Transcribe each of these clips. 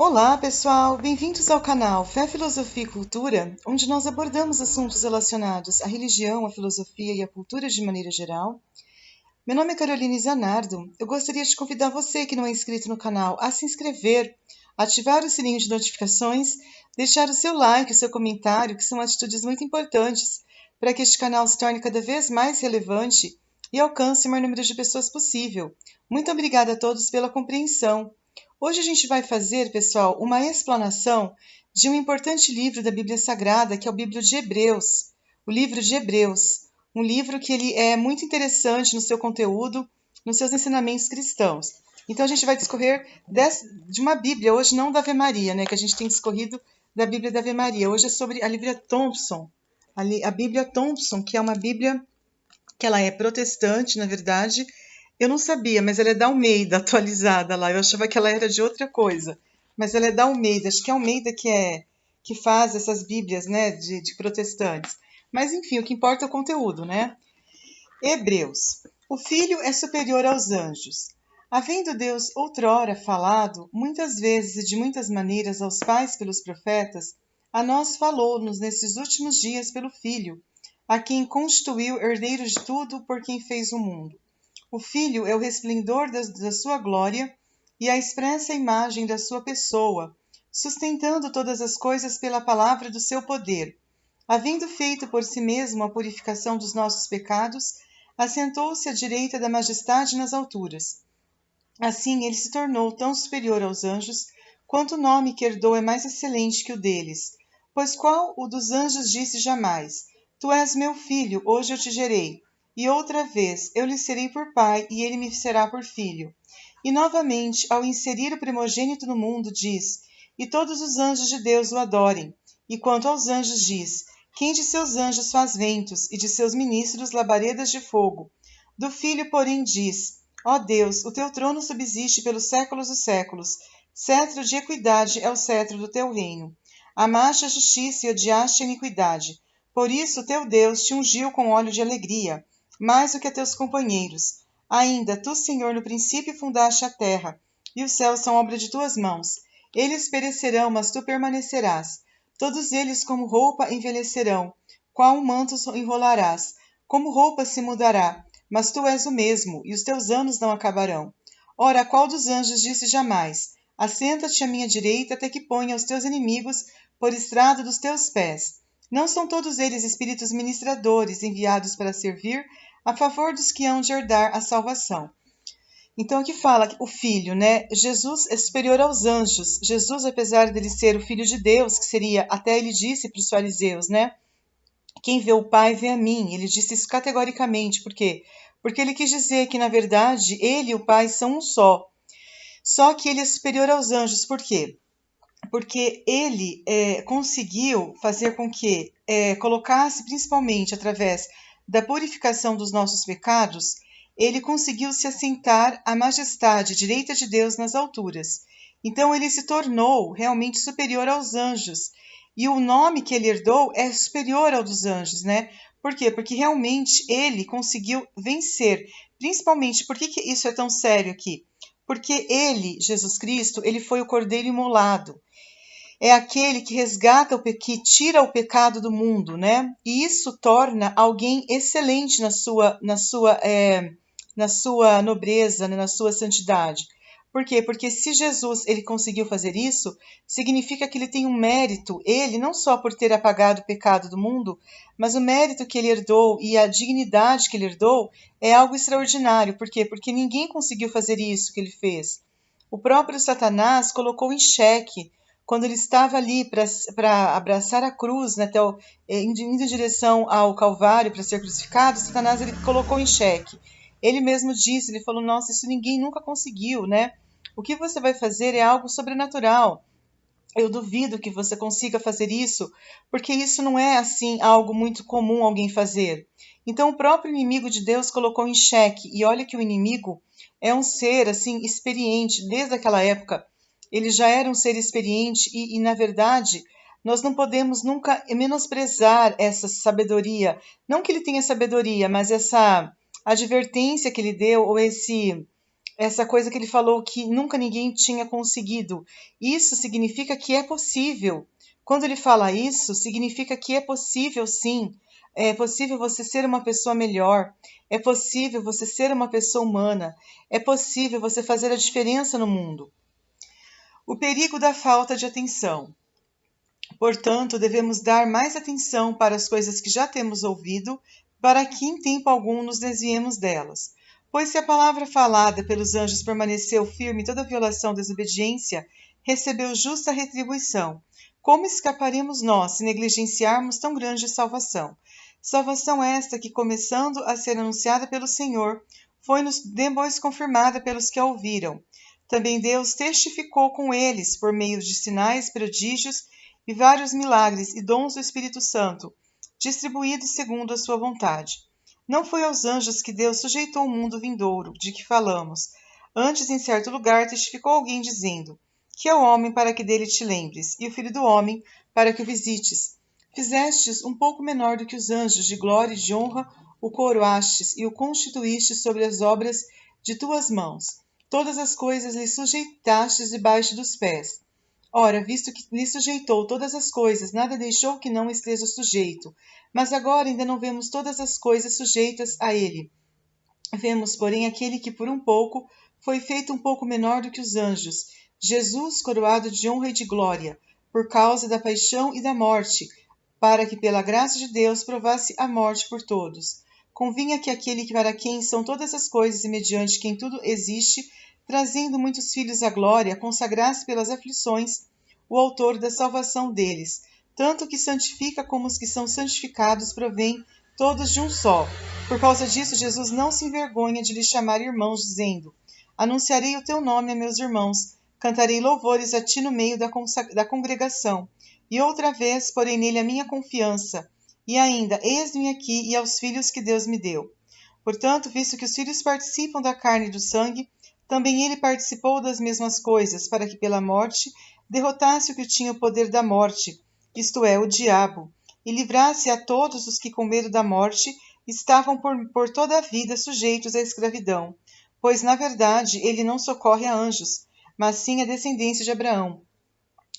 Olá, pessoal! Bem-vindos ao canal Fé, Filosofia e Cultura, onde nós abordamos assuntos relacionados à religião, à filosofia e à cultura de maneira geral. Meu nome é Caroline Zanardo. Eu gostaria de convidar você que não é inscrito no canal a se inscrever, ativar o sininho de notificações, deixar o seu like, o seu comentário, que são atitudes muito importantes para que este canal se torne cada vez mais relevante e alcance o maior número de pessoas possível. Muito obrigada a todos pela compreensão. Hoje a gente vai fazer, pessoal, uma explanação de um importante livro da Bíblia Sagrada, que é o livro de Hebreus. O livro de Hebreus, um livro que ele é muito interessante no seu conteúdo, nos seus ensinamentos cristãos. Então a gente vai discorrer de uma Bíblia, hoje não da Ave Maria, né, que a gente tem discorrido da Bíblia da Ave Maria. Hoje é sobre a Bíblia Thompson, a Bíblia Thompson, que é uma Bíblia que ela é protestante, na verdade. Eu não sabia, mas ela é da Almeida, atualizada lá. Eu achava que ela era de outra coisa, mas ela é da Almeida. Acho que é Almeida que faz essas Bíblias, né, de protestantes. Mas enfim, o que importa é o conteúdo, né? Hebreus. O Filho é superior aos anjos. Havendo Deus outrora falado, muitas vezes e de muitas maneiras aos pais pelos profetas, a nós falou-nos nesses últimos dias pelo Filho, a quem constituiu herdeiro de tudo por quem fez o mundo. O Filho é o resplendor da sua glória e a expressa imagem da sua pessoa, sustentando todas as coisas pela palavra do seu poder. Havendo feito por si mesmo a purificação dos nossos pecados, assentou-se à direita da majestade nas alturas. Assim ele se tornou tão superior aos anjos, quanto o nome que herdou é mais excelente que o deles. Pois qual o dos anjos disse jamais: Tu és meu filho, hoje eu te gerei. E outra vez, eu lhe serei por pai, e ele me será por filho. E novamente, ao inserir o primogênito no mundo, diz: E todos os anjos de Deus o adorem. E quanto aos anjos, diz: Quem de seus anjos faz ventos, e de seus ministros labaredas de fogo? Do filho, porém, diz: Ó Deus, o teu trono subsiste pelos séculos dos séculos. Cetro de equidade é o cetro do teu reino. Amaste a justiça e odiaste a iniquidade. Por isso, teu Deus te ungiu com óleo de alegria, mais do que a teus companheiros. Ainda, tu, Senhor, no princípio fundaste a terra, e os céus são obra de tuas mãos. Eles perecerão, mas tu permanecerás. Todos eles, como roupa, envelhecerão. Qual um manto enrolarás? Como roupa se mudará? Mas tu és o mesmo, e os teus anos não acabarão. Ora, qual dos anjos disse jamais: Assenta-te à minha direita até que ponha os teus inimigos por estrado dos teus pés? Não são todos eles espíritos ministradores enviados para servir a favor dos que hão de herdar a salvação? Então aqui fala que o Filho, né? Jesus é superior aos anjos. Jesus, apesar dele ser o Filho de Deus, que seria, até ele disse para os fariseus, né? Quem vê o Pai vê a mim. Ele disse isso categoricamente. Por quê? Porque ele quis dizer que, na verdade, ele e o Pai são um só. Só que ele é superior aos anjos. Por quê? Porque ele conseguiu fazer com que colocasse, principalmente através da purificação dos nossos pecados, ele conseguiu se assentar à majestade direita de Deus nas alturas. Então ele se tornou realmente superior aos anjos. E o nome que ele herdou é superior ao dos anjos, né? Por quê? Porque realmente ele conseguiu vencer. Principalmente, por que isso é tão sério aqui? Porque ele, Jesus Cristo, ele foi o cordeiro imolado. É aquele que resgata, que tira o pecado do mundo, né? E isso torna alguém excelente na sua nobreza, né? Na sua santidade. Por quê? Porque se Jesus ele conseguiu fazer isso, significa que ele tem um mérito, ele não só por ter apagado o pecado do mundo, mas o mérito que ele herdou e a dignidade que ele herdou é algo extraordinário. Por quê? Porque ninguém conseguiu fazer isso que ele fez. O próprio Satanás colocou em xeque quando ele estava ali para abraçar a cruz, né, indo em direção ao Calvário para ser crucificado, Satanás ele colocou em xeque. Ele mesmo disse, ele falou, nossa, isso ninguém nunca conseguiu, né? O que você vai fazer é algo sobrenatural. Eu duvido que você consiga fazer isso, porque isso não é assim algo muito comum alguém fazer. Então o próprio inimigo de Deus colocou em xeque, e olha que o inimigo é um ser assim experiente desde aquela época. Ele já era um ser experiente e na verdade, nós não podemos nunca menosprezar essa sabedoria. Não que ele tenha sabedoria, mas essa advertência que ele deu, ou essa coisa que ele falou que nunca ninguém tinha conseguido. Isso significa que é possível. Quando ele fala isso, significa que é possível sim. É possível você ser uma pessoa melhor. É possível você ser uma pessoa humana. É possível você fazer a diferença no mundo. O perigo da falta de atenção. Portanto, devemos dar mais atenção para as coisas que já temos ouvido, para que em tempo algum nos desviemos delas. Pois se a palavra falada pelos anjos permaneceu firme, toda violação, desobediência, recebeu justa retribuição. Como escaparemos nós se negligenciarmos tão grande salvação? Salvação esta que, começando a ser anunciada pelo Senhor, foi-nos depois confirmada pelos que a ouviram. Também Deus testificou com eles, por meio de sinais, prodígios e vários milagres e dons do Espírito Santo, distribuídos segundo a sua vontade. Não foi aos anjos que Deus sujeitou o mundo vindouro, de que falamos. Antes, em certo lugar, testificou alguém dizendo: que é o homem para que dele te lembres, e o filho do homem para que o visites. Fizestes um pouco menor do que os anjos, de glória e de honra o coroastes e o constituístes sobre as obras de tuas mãos. Todas as coisas lhe sujeitastes debaixo dos pés. Ora, visto que lhe sujeitou todas as coisas, nada deixou que não esteja sujeito. Mas agora ainda não vemos todas as coisas sujeitas a ele. Vemos, porém, aquele que por um pouco foi feito um pouco menor do que os anjos, Jesus coroado de honra e de glória, por causa da paixão e da morte, para que pela graça de Deus provasse a morte por todos. Convinha que aquele para quem são todas as coisas e mediante quem tudo existe, trazendo muitos filhos à glória, consagrasse pelas aflições o autor da salvação deles. Tanto que santifica como os que são santificados provém todos de um só. Por causa disso, Jesus não se envergonha de lhes chamar irmãos, dizendo: anunciarei o teu nome a meus irmãos, cantarei louvores a ti no meio da congregação. E outra vez porei nele a minha confiança. E ainda, eis-me aqui e aos filhos que Deus me deu. Portanto, visto que os filhos participam da carne e do sangue, também ele participou das mesmas coisas, para que pela morte derrotasse o que tinha o poder da morte, isto é, o diabo, e livrasse a todos os que com medo da morte estavam por toda a vida sujeitos à escravidão. Pois, na verdade, ele não socorre a anjos, mas sim a descendência de Abraão.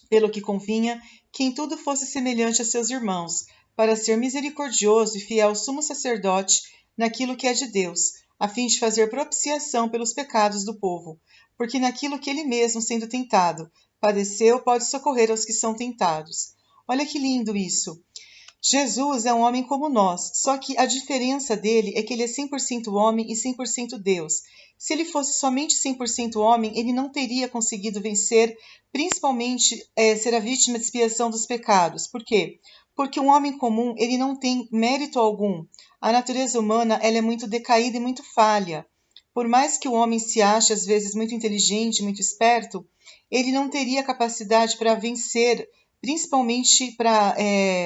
Pelo que convinha que em tudo fosse semelhante a seus irmãos, para ser misericordioso e fiel sumo sacerdote naquilo que é de Deus, a fim de fazer propiciação pelos pecados do povo, porque naquilo que ele mesmo, sendo tentado, padeceu, pode socorrer aos que são tentados. Olha que lindo isso! Jesus é um homem como nós, só que a diferença dele é que ele é 100% homem e 100% Deus. Se ele fosse somente 100% homem, ele não teria conseguido vencer, principalmente ser a vítima de expiação dos pecados. Por quê? Porque um homem comum, ele não tem mérito algum. A natureza humana, ela é muito decaída e muito falha. Por mais que o homem se ache às vezes muito inteligente, muito esperto, ele não teria capacidade para vencer, principalmente para,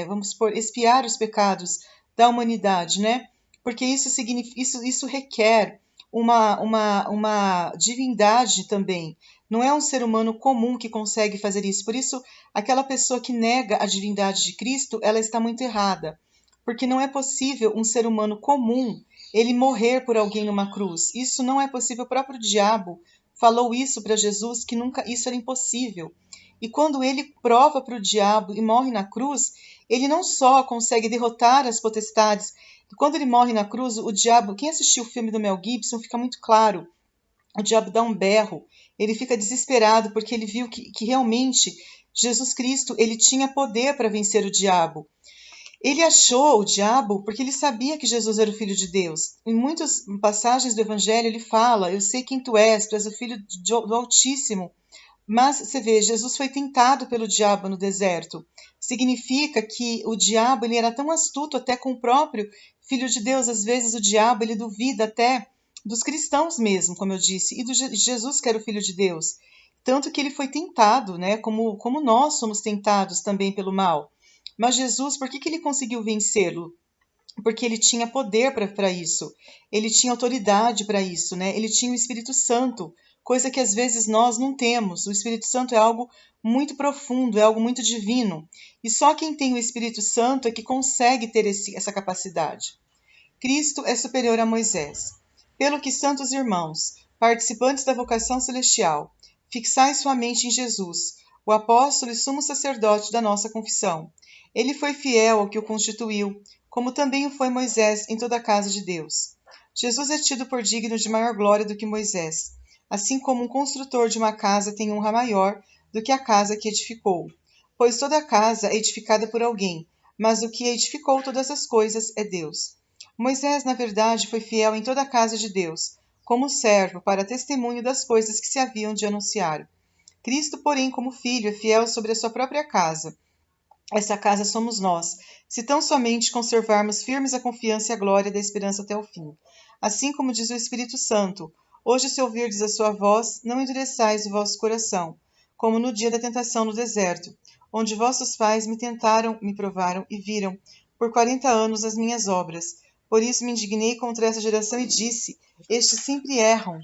vamos supor, expiar os pecados da humanidade, né? Porque isso significa, isso requer uma divindade também. Não é um ser humano comum que consegue fazer isso. Por isso, aquela pessoa que nega a divindade de Cristo, ela está muito errada. Porque não é possível um ser humano comum ele morrer por alguém numa cruz. Isso não é possível. O próprio diabo falou isso para Jesus, que nunca isso era impossível. E quando ele prova para o diabo e morre na cruz, ele não só consegue derrotar as potestades. Quando ele morre na cruz, o diabo, quem assistiu o filme do Mel Gibson, fica muito claro. O diabo dá um berro, ele fica desesperado porque ele viu que realmente Jesus Cristo ele tinha poder para vencer o diabo. Ele achou o diabo porque ele sabia que Jesus era o Filho de Deus. Em muitas passagens do Evangelho ele fala: eu sei quem tu és o Filho do Altíssimo. Mas você vê, Jesus foi tentado pelo diabo no deserto. Significa que o diabo ele era tão astuto até com o próprio Filho de Deus. Às vezes o diabo ele duvida até dos cristãos mesmo, como eu disse, e de Jesus que era o Filho de Deus. Tanto que ele foi tentado, né? Como nós somos tentados também pelo mal. Mas Jesus, por que ele conseguiu vencê-lo? Porque ele tinha poder para isso, ele tinha autoridade para isso, né? Ele tinha o Espírito Santo, coisa que às vezes nós não temos. O Espírito Santo é algo muito profundo, é algo muito divino. E só quem tem o Espírito Santo é que consegue ter essa capacidade. Cristo é superior a Moisés. Pelo que, santos irmãos, participantes da vocação celestial, fixai sua mente em Jesus, o apóstolo e sumo sacerdote da nossa confissão. Ele foi fiel ao que o constituiu, como também o foi Moisés em toda a casa de Deus. Jesus é tido por digno de maior glória do que Moisés, assim como um construtor de uma casa tem honra maior do que a casa que edificou. Pois toda casa é edificada por alguém, mas o que edificou todas as coisas é Deus. Moisés, na verdade, foi fiel em toda a casa de Deus, como servo, para testemunho das coisas que se haviam de anunciar. Cristo, porém, como filho, é fiel sobre a sua própria casa. Essa casa somos nós, se tão somente conservarmos firmes a confiança e a glória da esperança até o fim. Assim como diz o Espírito Santo, hoje se ouvirdes a sua voz, não endureçais o vosso coração, como no dia da tentação no deserto, onde vossos pais me tentaram, me provaram e viram, por 40 anos, as minhas obras. Por isso me indignei contra essa geração e disse, estes sempre erram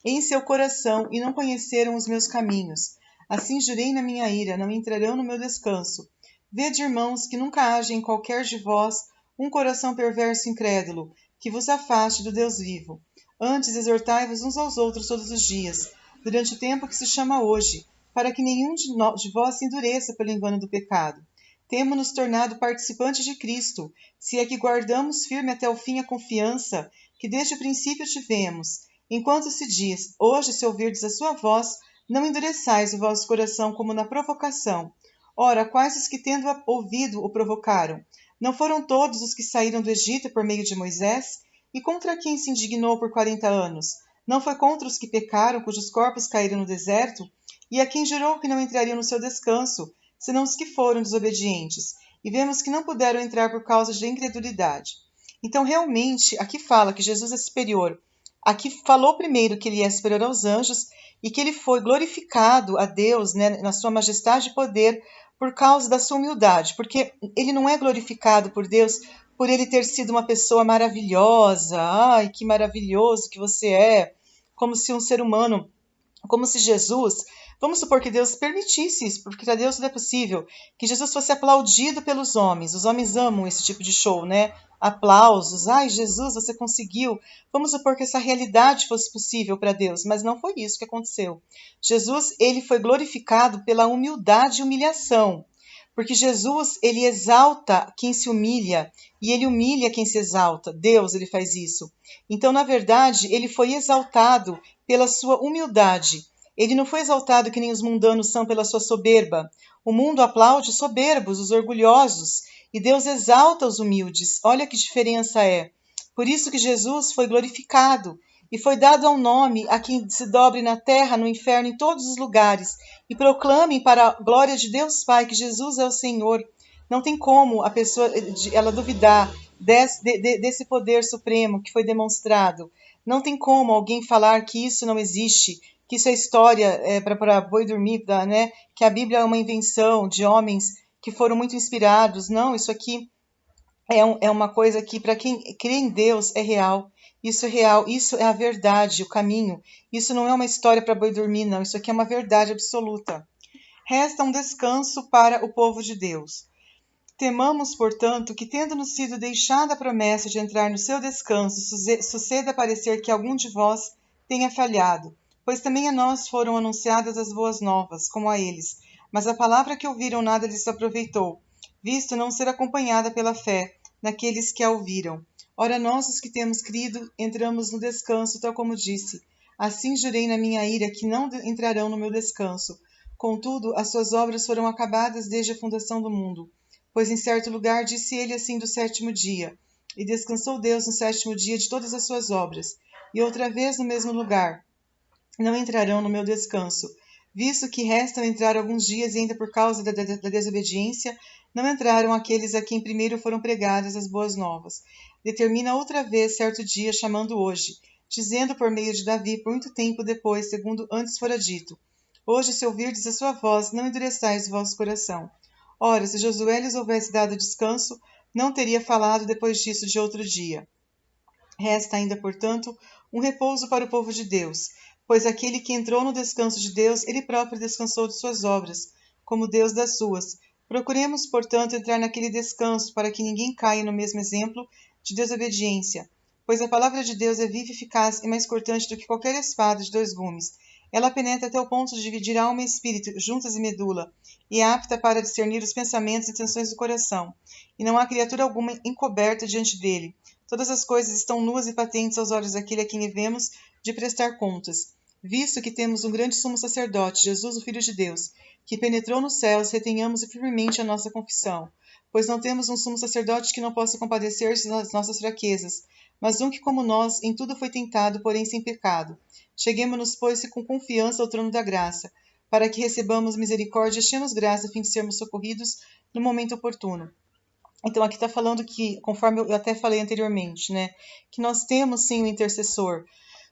em seu coração e não conheceram os meus caminhos. Assim jurei na minha ira, não entrarão no meu descanso. Vede, irmãos, que nunca haja em qualquer de vós um coração perverso e incrédulo, que vos afaste do Deus vivo. Antes exortai-vos uns aos outros todos os dias, durante o tempo que se chama hoje, para que nenhum de vós se endureça pelo engano do pecado. Temo-nos tornado participantes de Cristo, se é que guardamos firme até o fim a confiança que desde o princípio tivemos. Enquanto se diz, hoje se ouvirdes a sua voz, não endureçais o vosso coração como na provocação. Ora, quais os que tendo ouvido o provocaram? Não foram todos os que saíram do Egito por meio de Moisés? E contra quem se indignou por 40 anos? Não foi contra os que pecaram, cujos corpos caíram no deserto? E a quem jurou que não entrariam no seu descanso, senão os que foram desobedientes? E vemos que não puderam entrar por causa de incredulidade. Então, realmente, aqui fala que Jesus é superior. Aqui falou primeiro que ele é superior aos anjos e que ele foi glorificado a Deus, né, na sua majestade e poder por causa da sua humildade, porque ele não é glorificado por Deus por ele ter sido uma pessoa maravilhosa, ai, que maravilhoso que você é, como se um ser humano, como se Jesus, vamos supor que Deus permitisse isso, porque para Deus tudo é possível, que Jesus fosse aplaudido pelos homens. Os homens amam esse tipo de show, né? Aplausos, ai Jesus, você conseguiu. Vamos supor que essa realidade fosse possível para Deus, mas não foi isso que aconteceu. Jesus, ele foi glorificado pela humildade e humilhação, porque Jesus, ele exalta quem se humilha e ele humilha quem se exalta. Deus, ele faz isso. Então, na verdade, ele foi exaltado pela sua humildade. Ele não foi exaltado que nem os mundanos são pela sua soberba. O mundo aplaude os soberbos, os orgulhosos, e Deus exalta os humildes. Olha que diferença é. Por isso que Jesus foi glorificado e foi dado ao nome a quem se dobre na terra, no inferno, em todos os lugares, e proclamem para a glória de Deus Pai que Jesus é o Senhor. Não tem como a pessoa ela duvidar desse poder supremo que foi demonstrado. Não tem como alguém falar que isso não existe, que isso é história para boi dormir, né? Que a Bíblia é uma invenção de homens que foram muito inspirados. Não, isso aqui é uma coisa que, para quem crê em Deus, é real. Isso é real, isso é a verdade, o caminho. Isso não é uma história para boi dormir, não. Isso aqui é uma verdade absoluta. Resta um descanso para o povo de Deus. Temamos, portanto, que, tendo-nos sido deixada a promessa de entrar no seu descanso, suceda parecer que algum de vós tenha falhado, pois também a nós foram anunciadas as boas novas, como a eles. Mas a palavra que ouviram nada lhes aproveitou, visto não ser acompanhada pela fé naqueles que a ouviram. Ora, nós, os que temos crido, entramos no descanso, tal como disse. Assim jurei na minha ira que não entrarão no meu descanso. Contudo, as suas obras foram acabadas desde a fundação do mundo. Pois em certo lugar disse ele assim do sétimo dia, e descansou Deus no sétimo dia de todas as suas obras. E outra vez no mesmo lugar, não entrarão no meu descanso. Visto que restam entrar alguns dias e ainda por causa da desobediência, não entraram aqueles a quem primeiro foram pregadas as boas novas. Determina outra vez certo dia, chamando hoje, dizendo por meio de Davi, por muito tempo depois, segundo antes fora dito, hoje se ouvirdes a sua voz, não endureçais o vosso coração. Ora, se Josué lhes houvesse dado descanso, não teria falado depois disso de outro dia. Resta ainda, portanto, um repouso para o povo de Deus, pois aquele que entrou no descanso de Deus, ele próprio descansou de suas obras, como Deus das suas. Procuremos, portanto, entrar naquele descanso, para que ninguém caia no mesmo exemplo de desobediência. pois a palavra de Deus é viva e eficaz e mais cortante do que qualquer espada de 2 gumes. Ela penetra até o ponto de dividir alma e espírito, juntas e medula, e é apta para discernir os pensamentos e intenções do coração. E não há criatura alguma encoberta diante dele. Todas as coisas estão nuas e patentes aos olhos daquele a quem devemos de prestar contas. Visto que temos um grande sumo sacerdote, Jesus, o Filho de Deus, que penetrou nos céus, retenhamos firmemente a nossa confissão. Pois não temos um sumo sacerdote que não possa compadecer-se das nossas fraquezas, mas um que, como nós, em tudo foi tentado, porém sem pecado. Cheguemo-nos, pois, com confiança ao trono da graça, para que recebamos misericórdia e achemos graça a fim de sermos socorridos no momento oportuno. Então, aqui está falando que, conforme eu até falei anteriormente, né, que nós temos sim um intercessor,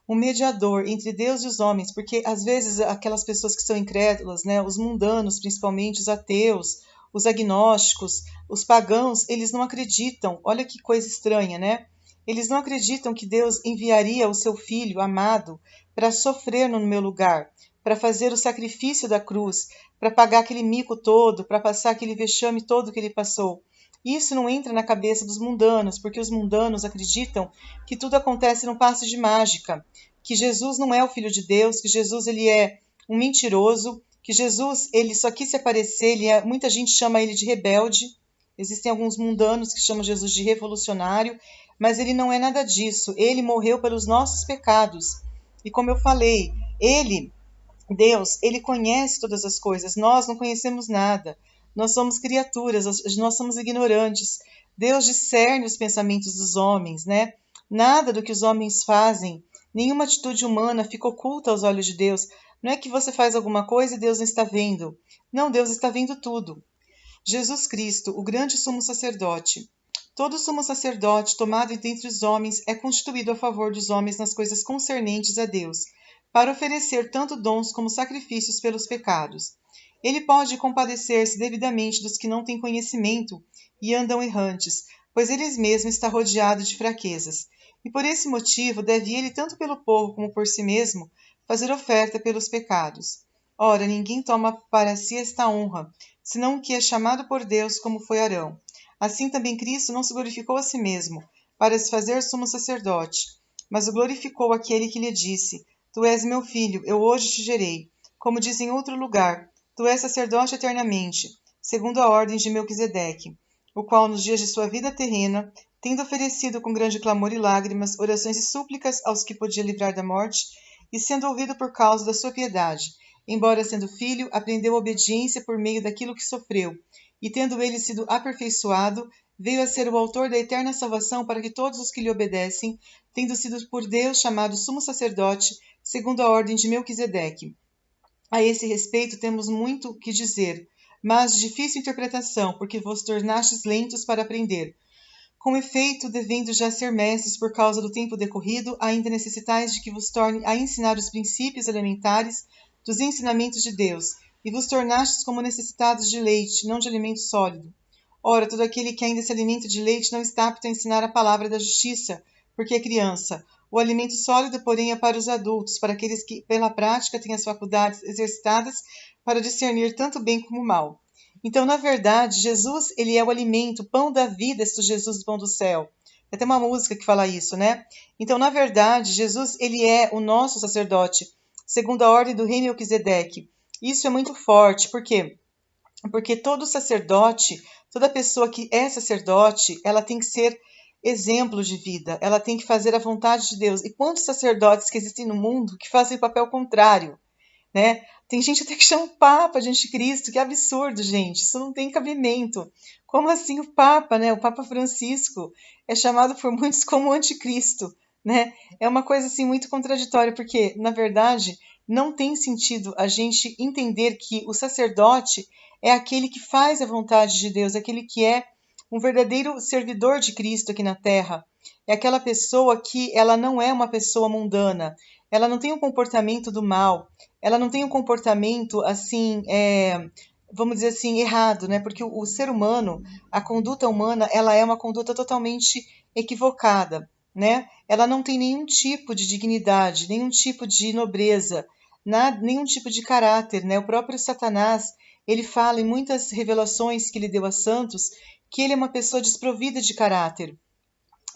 um mediador entre Deus e os homens, porque às vezes aquelas pessoas que são incrédulas, né, os mundanos, principalmente os ateus, os agnósticos, os pagãos, eles não acreditam. Olha que coisa estranha, né? Eles não acreditam que Deus enviaria o seu filho amado para sofrer no meu lugar, para fazer o sacrifício da cruz, para pagar aquele mico todo, para passar aquele vexame todo que ele passou. Isso não entra na cabeça dos mundanos, porque os mundanos acreditam que tudo acontece num passe de mágica, que Jesus não é o Filho de Deus, que Jesus ele é um mentiroso, que Jesus ele só quis se aparecer, muita gente chama ele de rebelde, existem alguns mundanos que chamam Jesus de revolucionário, mas ele não é nada disso, ele morreu pelos nossos pecados. E como eu falei, ele, Deus, ele conhece todas as coisas, nós não conhecemos nada. Nós somos criaturas, nós somos ignorantes. Deus discerne os pensamentos dos homens, né? Nada do que os homens fazem, nenhuma atitude humana fica oculta aos olhos de Deus. Não é que você faz alguma coisa e Deus não está vendo. Não, Deus está vendo tudo. Jesus Cristo, o grande sumo sacerdote. Todo sumo sacerdote tomado dentre os homens é constituído a favor dos homens nas coisas concernentes a Deus, para oferecer tanto dons como sacrifícios pelos pecados. Ele pode compadecer-se devidamente dos que não têm conhecimento e andam errantes, pois ele mesmo está rodeado de fraquezas. E por esse motivo deve ele, tanto pelo povo como por si mesmo, fazer oferta pelos pecados. Ora, ninguém toma para si esta honra, senão o que é chamado por Deus, como foi Arão. Assim também Cristo não se glorificou a si mesmo, para se fazer sumo sacerdote, mas o glorificou aquele que lhe disse: Tu és meu filho, eu hoje te gerei. Como diz em outro lugar: Tu és sacerdote eternamente, segundo a ordem de Melquisedeque, o qual, nos dias de sua vida terrena, tendo oferecido com grande clamor e lágrimas, orações e súplicas aos que podia livrar da morte, e sendo ouvido por causa da sua piedade, embora sendo filho, aprendeu a obediência por meio daquilo que sofreu, e tendo ele sido aperfeiçoado, veio a ser o autor da eterna salvação para que todos os que lhe obedecem, tendo sido por Deus chamado sumo sacerdote, segundo a ordem de Melquisedeque. A esse respeito temos muito que dizer, mas de difícil interpretação, porque vos tornastes lentos para aprender. Com efeito, devendo já ser mestres por causa do tempo decorrido, ainda necessitais de que vos torne a ensinar os princípios elementares dos ensinamentos de Deus, e vos tornastes como necessitados de leite, não de alimento sólido. Ora, todo aquele que ainda se alimenta de leite não está apto a ensinar a palavra da justiça, porque é criança. O alimento sólido, porém, é para os adultos, para aqueles que, pela prática, têm as faculdades exercitadas para discernir tanto bem como o mal. Então, na verdade, Jesus, ele é o alimento, o pão da vida, este Jesus do pão do céu. Tem até uma música que fala isso, né? Então, na verdade, Jesus, ele é o nosso sacerdote, segundo a ordem do rei Melquisedeque. Isso é muito forte, por quê? Porque todo sacerdote, toda pessoa que é sacerdote, ela tem que ser exemplo de vida, ela tem que fazer a vontade de Deus. E quantos sacerdotes que existem no mundo que fazem o papel contrário, né? Tem gente até que chama o Papa de anticristo, que absurdo, gente, isso não tem cabimento. Como assim o Papa, né? O Papa Francisco é chamado por muitos como anticristo, né? É uma coisa assim muito contraditória, porque, na verdade, não tem sentido a gente entender que o sacerdote é aquele que faz a vontade de Deus, aquele que é um verdadeiro servidor de Cristo aqui na Terra. É aquela pessoa que ela não é uma pessoa mundana, ela não tem um comportamento do mal, ela não tem um comportamento assim, vamos dizer assim, errado, né? Porque o ser humano, a conduta humana, ela é uma conduta totalmente equivocada, né? Ela não tem nenhum tipo de dignidade, nenhum tipo de nobreza, nenhum tipo de caráter, né? O próprio Satanás, ele fala em muitas revelações que ele deu a santos que ele é uma pessoa desprovida de caráter.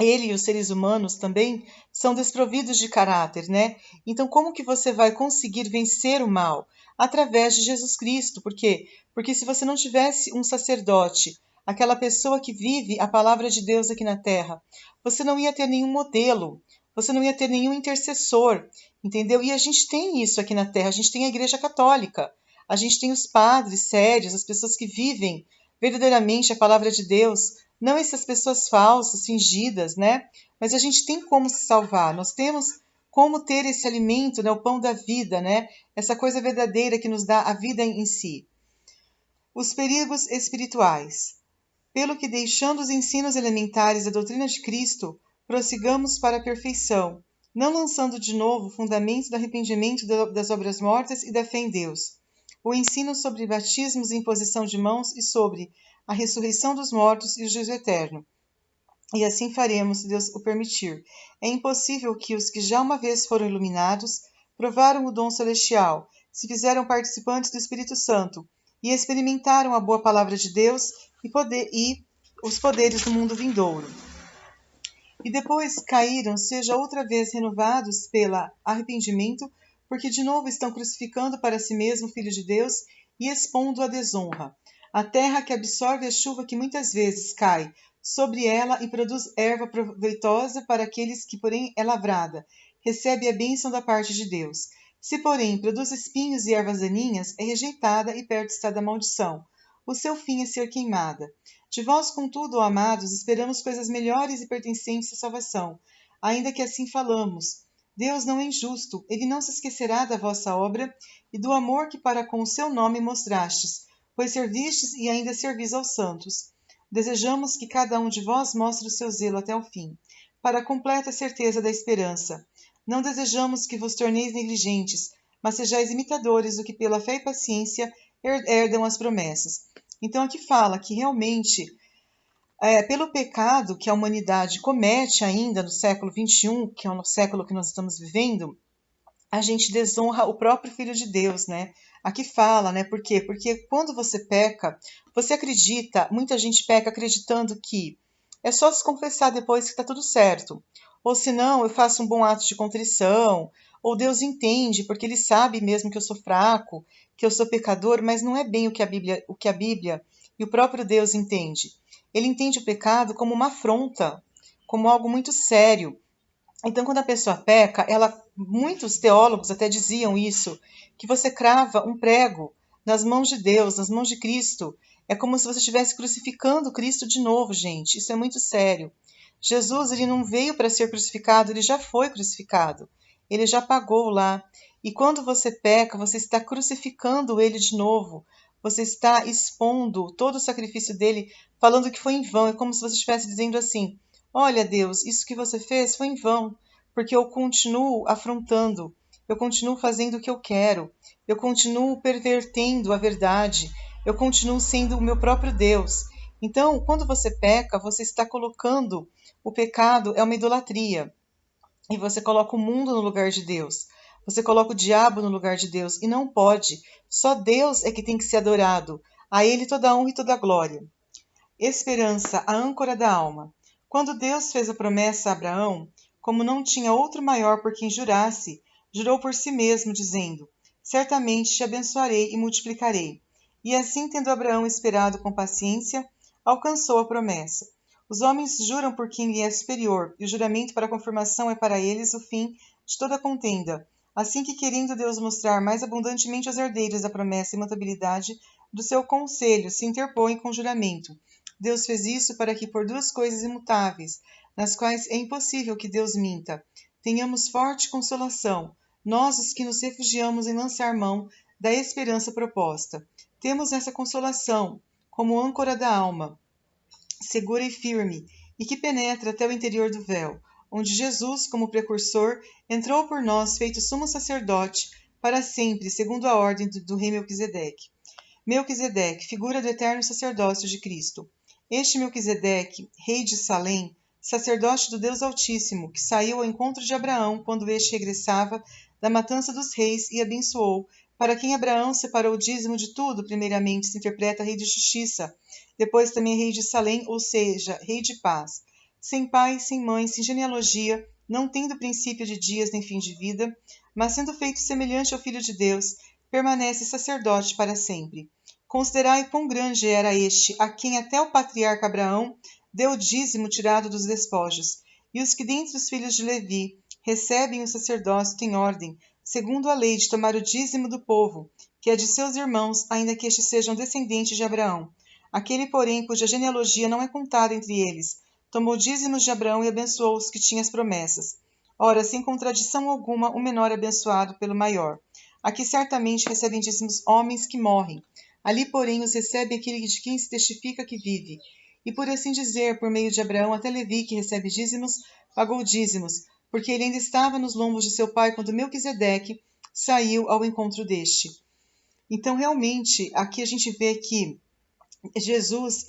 ele e os seres humanos também são desprovidos de caráter, né? Então, como que você vai conseguir vencer o mal? Através de Jesus Cristo. Por quê? Porque se você não tivesse um sacerdote, aquela pessoa que vive a palavra de Deus aqui na terra, você não ia ter nenhum modelo, você não ia ter nenhum intercessor, entendeu? E a gente tem isso aqui na terra, a gente tem a Igreja Católica, a gente tem os padres sérios, as pessoas que vivem verdadeiramente a palavra de Deus, não essas pessoas falsas, fingidas, né? Mas a gente tem como se salvar, nós temos como ter esse alimento, né? O pão da vida, né? Essa coisa verdadeira que nos dá a vida em si. Os perigos espirituais. Pelo que, deixando os ensinos elementares da doutrina de Cristo, prossigamos para a perfeição, não lançando de novo o fundamento do arrependimento das obras mortas e da fé em Deus. O ensino sobre batismos e imposição de mãos e sobre a ressurreição dos mortos e o juízo eterno. E assim faremos, se Deus o permitir. É impossível que os que já uma vez foram iluminados, provaram o dom celestial, se fizeram participantes do Espírito Santo e experimentaram a boa palavra de Deus e os poderes do mundo vindouro. E depois caíram, seja outra vez renovados pelo arrependimento, porque de novo estão crucificando para si mesmo o Filho de Deus e expondo a desonra. A terra que absorve a chuva que muitas vezes cai sobre ela e produz erva proveitosa para aqueles que, porém, é lavrada, recebe a bênção da parte de Deus. Se, porém, produz espinhos e ervas daninhas, é rejeitada e perto está da maldição. O seu fim é ser queimada. De vós, contudo, ó amados, esperamos coisas melhores e pertencentes à salvação, ainda que assim falamos. Deus não é injusto, ele não se esquecerá da vossa obra e do amor que para com o seu nome mostrastes, pois servistes e ainda servis aos santos. Desejamos que cada um de vós mostre o seu zelo até o fim, para a completa certeza da esperança. Não desejamos que vos torneis negligentes, mas sejais imitadores do que pela fé e paciência herdam as promessas. Então aqui fala que realmente, pelo pecado que a humanidade comete ainda no século XXI, que é o século que nós estamos vivendo, a gente desonra o próprio Filho de Deus, né? Aqui fala, né? Por quê? Porque quando você peca, você acredita, muita gente peca acreditando que é só se confessar depois que está tudo certo. Ou se não, eu faço um bom ato de contrição, ou Deus entende, porque ele sabe mesmo que eu sou fraco, que eu sou pecador, mas não é bem o que a Bíblia e o próprio Deus entende. Ele entende o pecado como uma afronta, como algo muito sério. Então, quando a pessoa peca, muitos teólogos até diziam isso, que você crava um prego nas mãos de Deus, nas mãos de Cristo. É como se você estivesse crucificando Cristo de novo, gente. Isso é muito sério. Jesus, ele não veio para ser crucificado, ele já foi crucificado. Ele já pagou lá. E quando você peca, você está crucificando ele de novo. Você está expondo todo o sacrifício dele, falando que foi em vão. É como se você estivesse dizendo assim: olha, Deus, isso que você fez foi em vão, porque eu continuo afrontando, eu continuo fazendo o que eu quero, eu continuo pervertendo a verdade, eu continuo sendo o meu próprio Deus. Então, quando você peca, você está colocando o pecado, é uma idolatria, e você coloca o mundo no lugar de Deus. Você coloca o diabo no lugar de Deus, e não pode. Só Deus é que tem que ser adorado. A Ele toda a honra e toda a glória. Esperança, a âncora da alma. Quando Deus fez a promessa a Abraão, como não tinha outro maior por quem jurasse, jurou por si mesmo, dizendo: certamente te abençoarei e multiplicarei. E assim, tendo Abraão esperado com paciência, alcançou a promessa. Os homens juram por quem lhe é superior, e o juramento para a confirmação é para eles o fim de toda contenda. Assim que, querendo Deus mostrar mais abundantemente aos herdeiros da promessa a imutabilidade do seu conselho, se interpõe com juramento. Deus fez isso para que, por duas coisas imutáveis, nas quais é impossível que Deus minta, tenhamos forte consolação, nós os que nos refugiamos em lançar mão da esperança proposta. Temos essa consolação, como âncora da alma, segura e firme, e que penetra até o interior do véu, onde Jesus, como precursor, entrou por nós feito sumo sacerdote, para sempre, segundo a ordem do rei Melquisedeque. Melquisedeque, figura do eterno sacerdócio de Cristo. Este Melquisedeque, rei de Salém, sacerdote do Deus Altíssimo, que saiu ao encontro de Abraão quando este regressava da matança dos reis e abençoou, para quem Abraão separou o dízimo de tudo, primeiramente se interpreta rei de justiça, depois também rei de Salém, ou seja, rei de paz. sem pai, sem mãe, sem genealogia, não tendo princípio de dias nem fim de vida, mas sendo feito semelhante ao Filho de Deus, permanece sacerdote para sempre. Considerai quão grande era este, a quem até o patriarca Abraão deu o dízimo tirado dos despojos, e os que dentre os filhos de Levi recebem o sacerdócio têm ordem, segundo a lei, de tomar o dízimo do povo, que é de seus irmãos, ainda que estes sejam descendentes de Abraão. Aquele, porém, cuja genealogia não é contada entre eles, tomou dízimos de Abraão e abençoou os que tinham as promessas. Ora, sem contradição alguma, o menor é abençoado pelo maior. Aqui certamente recebem dízimos homens que morrem. Ali, porém, os recebe aquele de quem se testifica que vive. E por assim dizer, por meio de Abraão, até Levi, que recebe dízimos, pagou dízimos, porque ele ainda estava nos lombos de seu pai quando Melquisedeque saiu ao encontro deste. Então, realmente, aqui a gente vê que Jesus,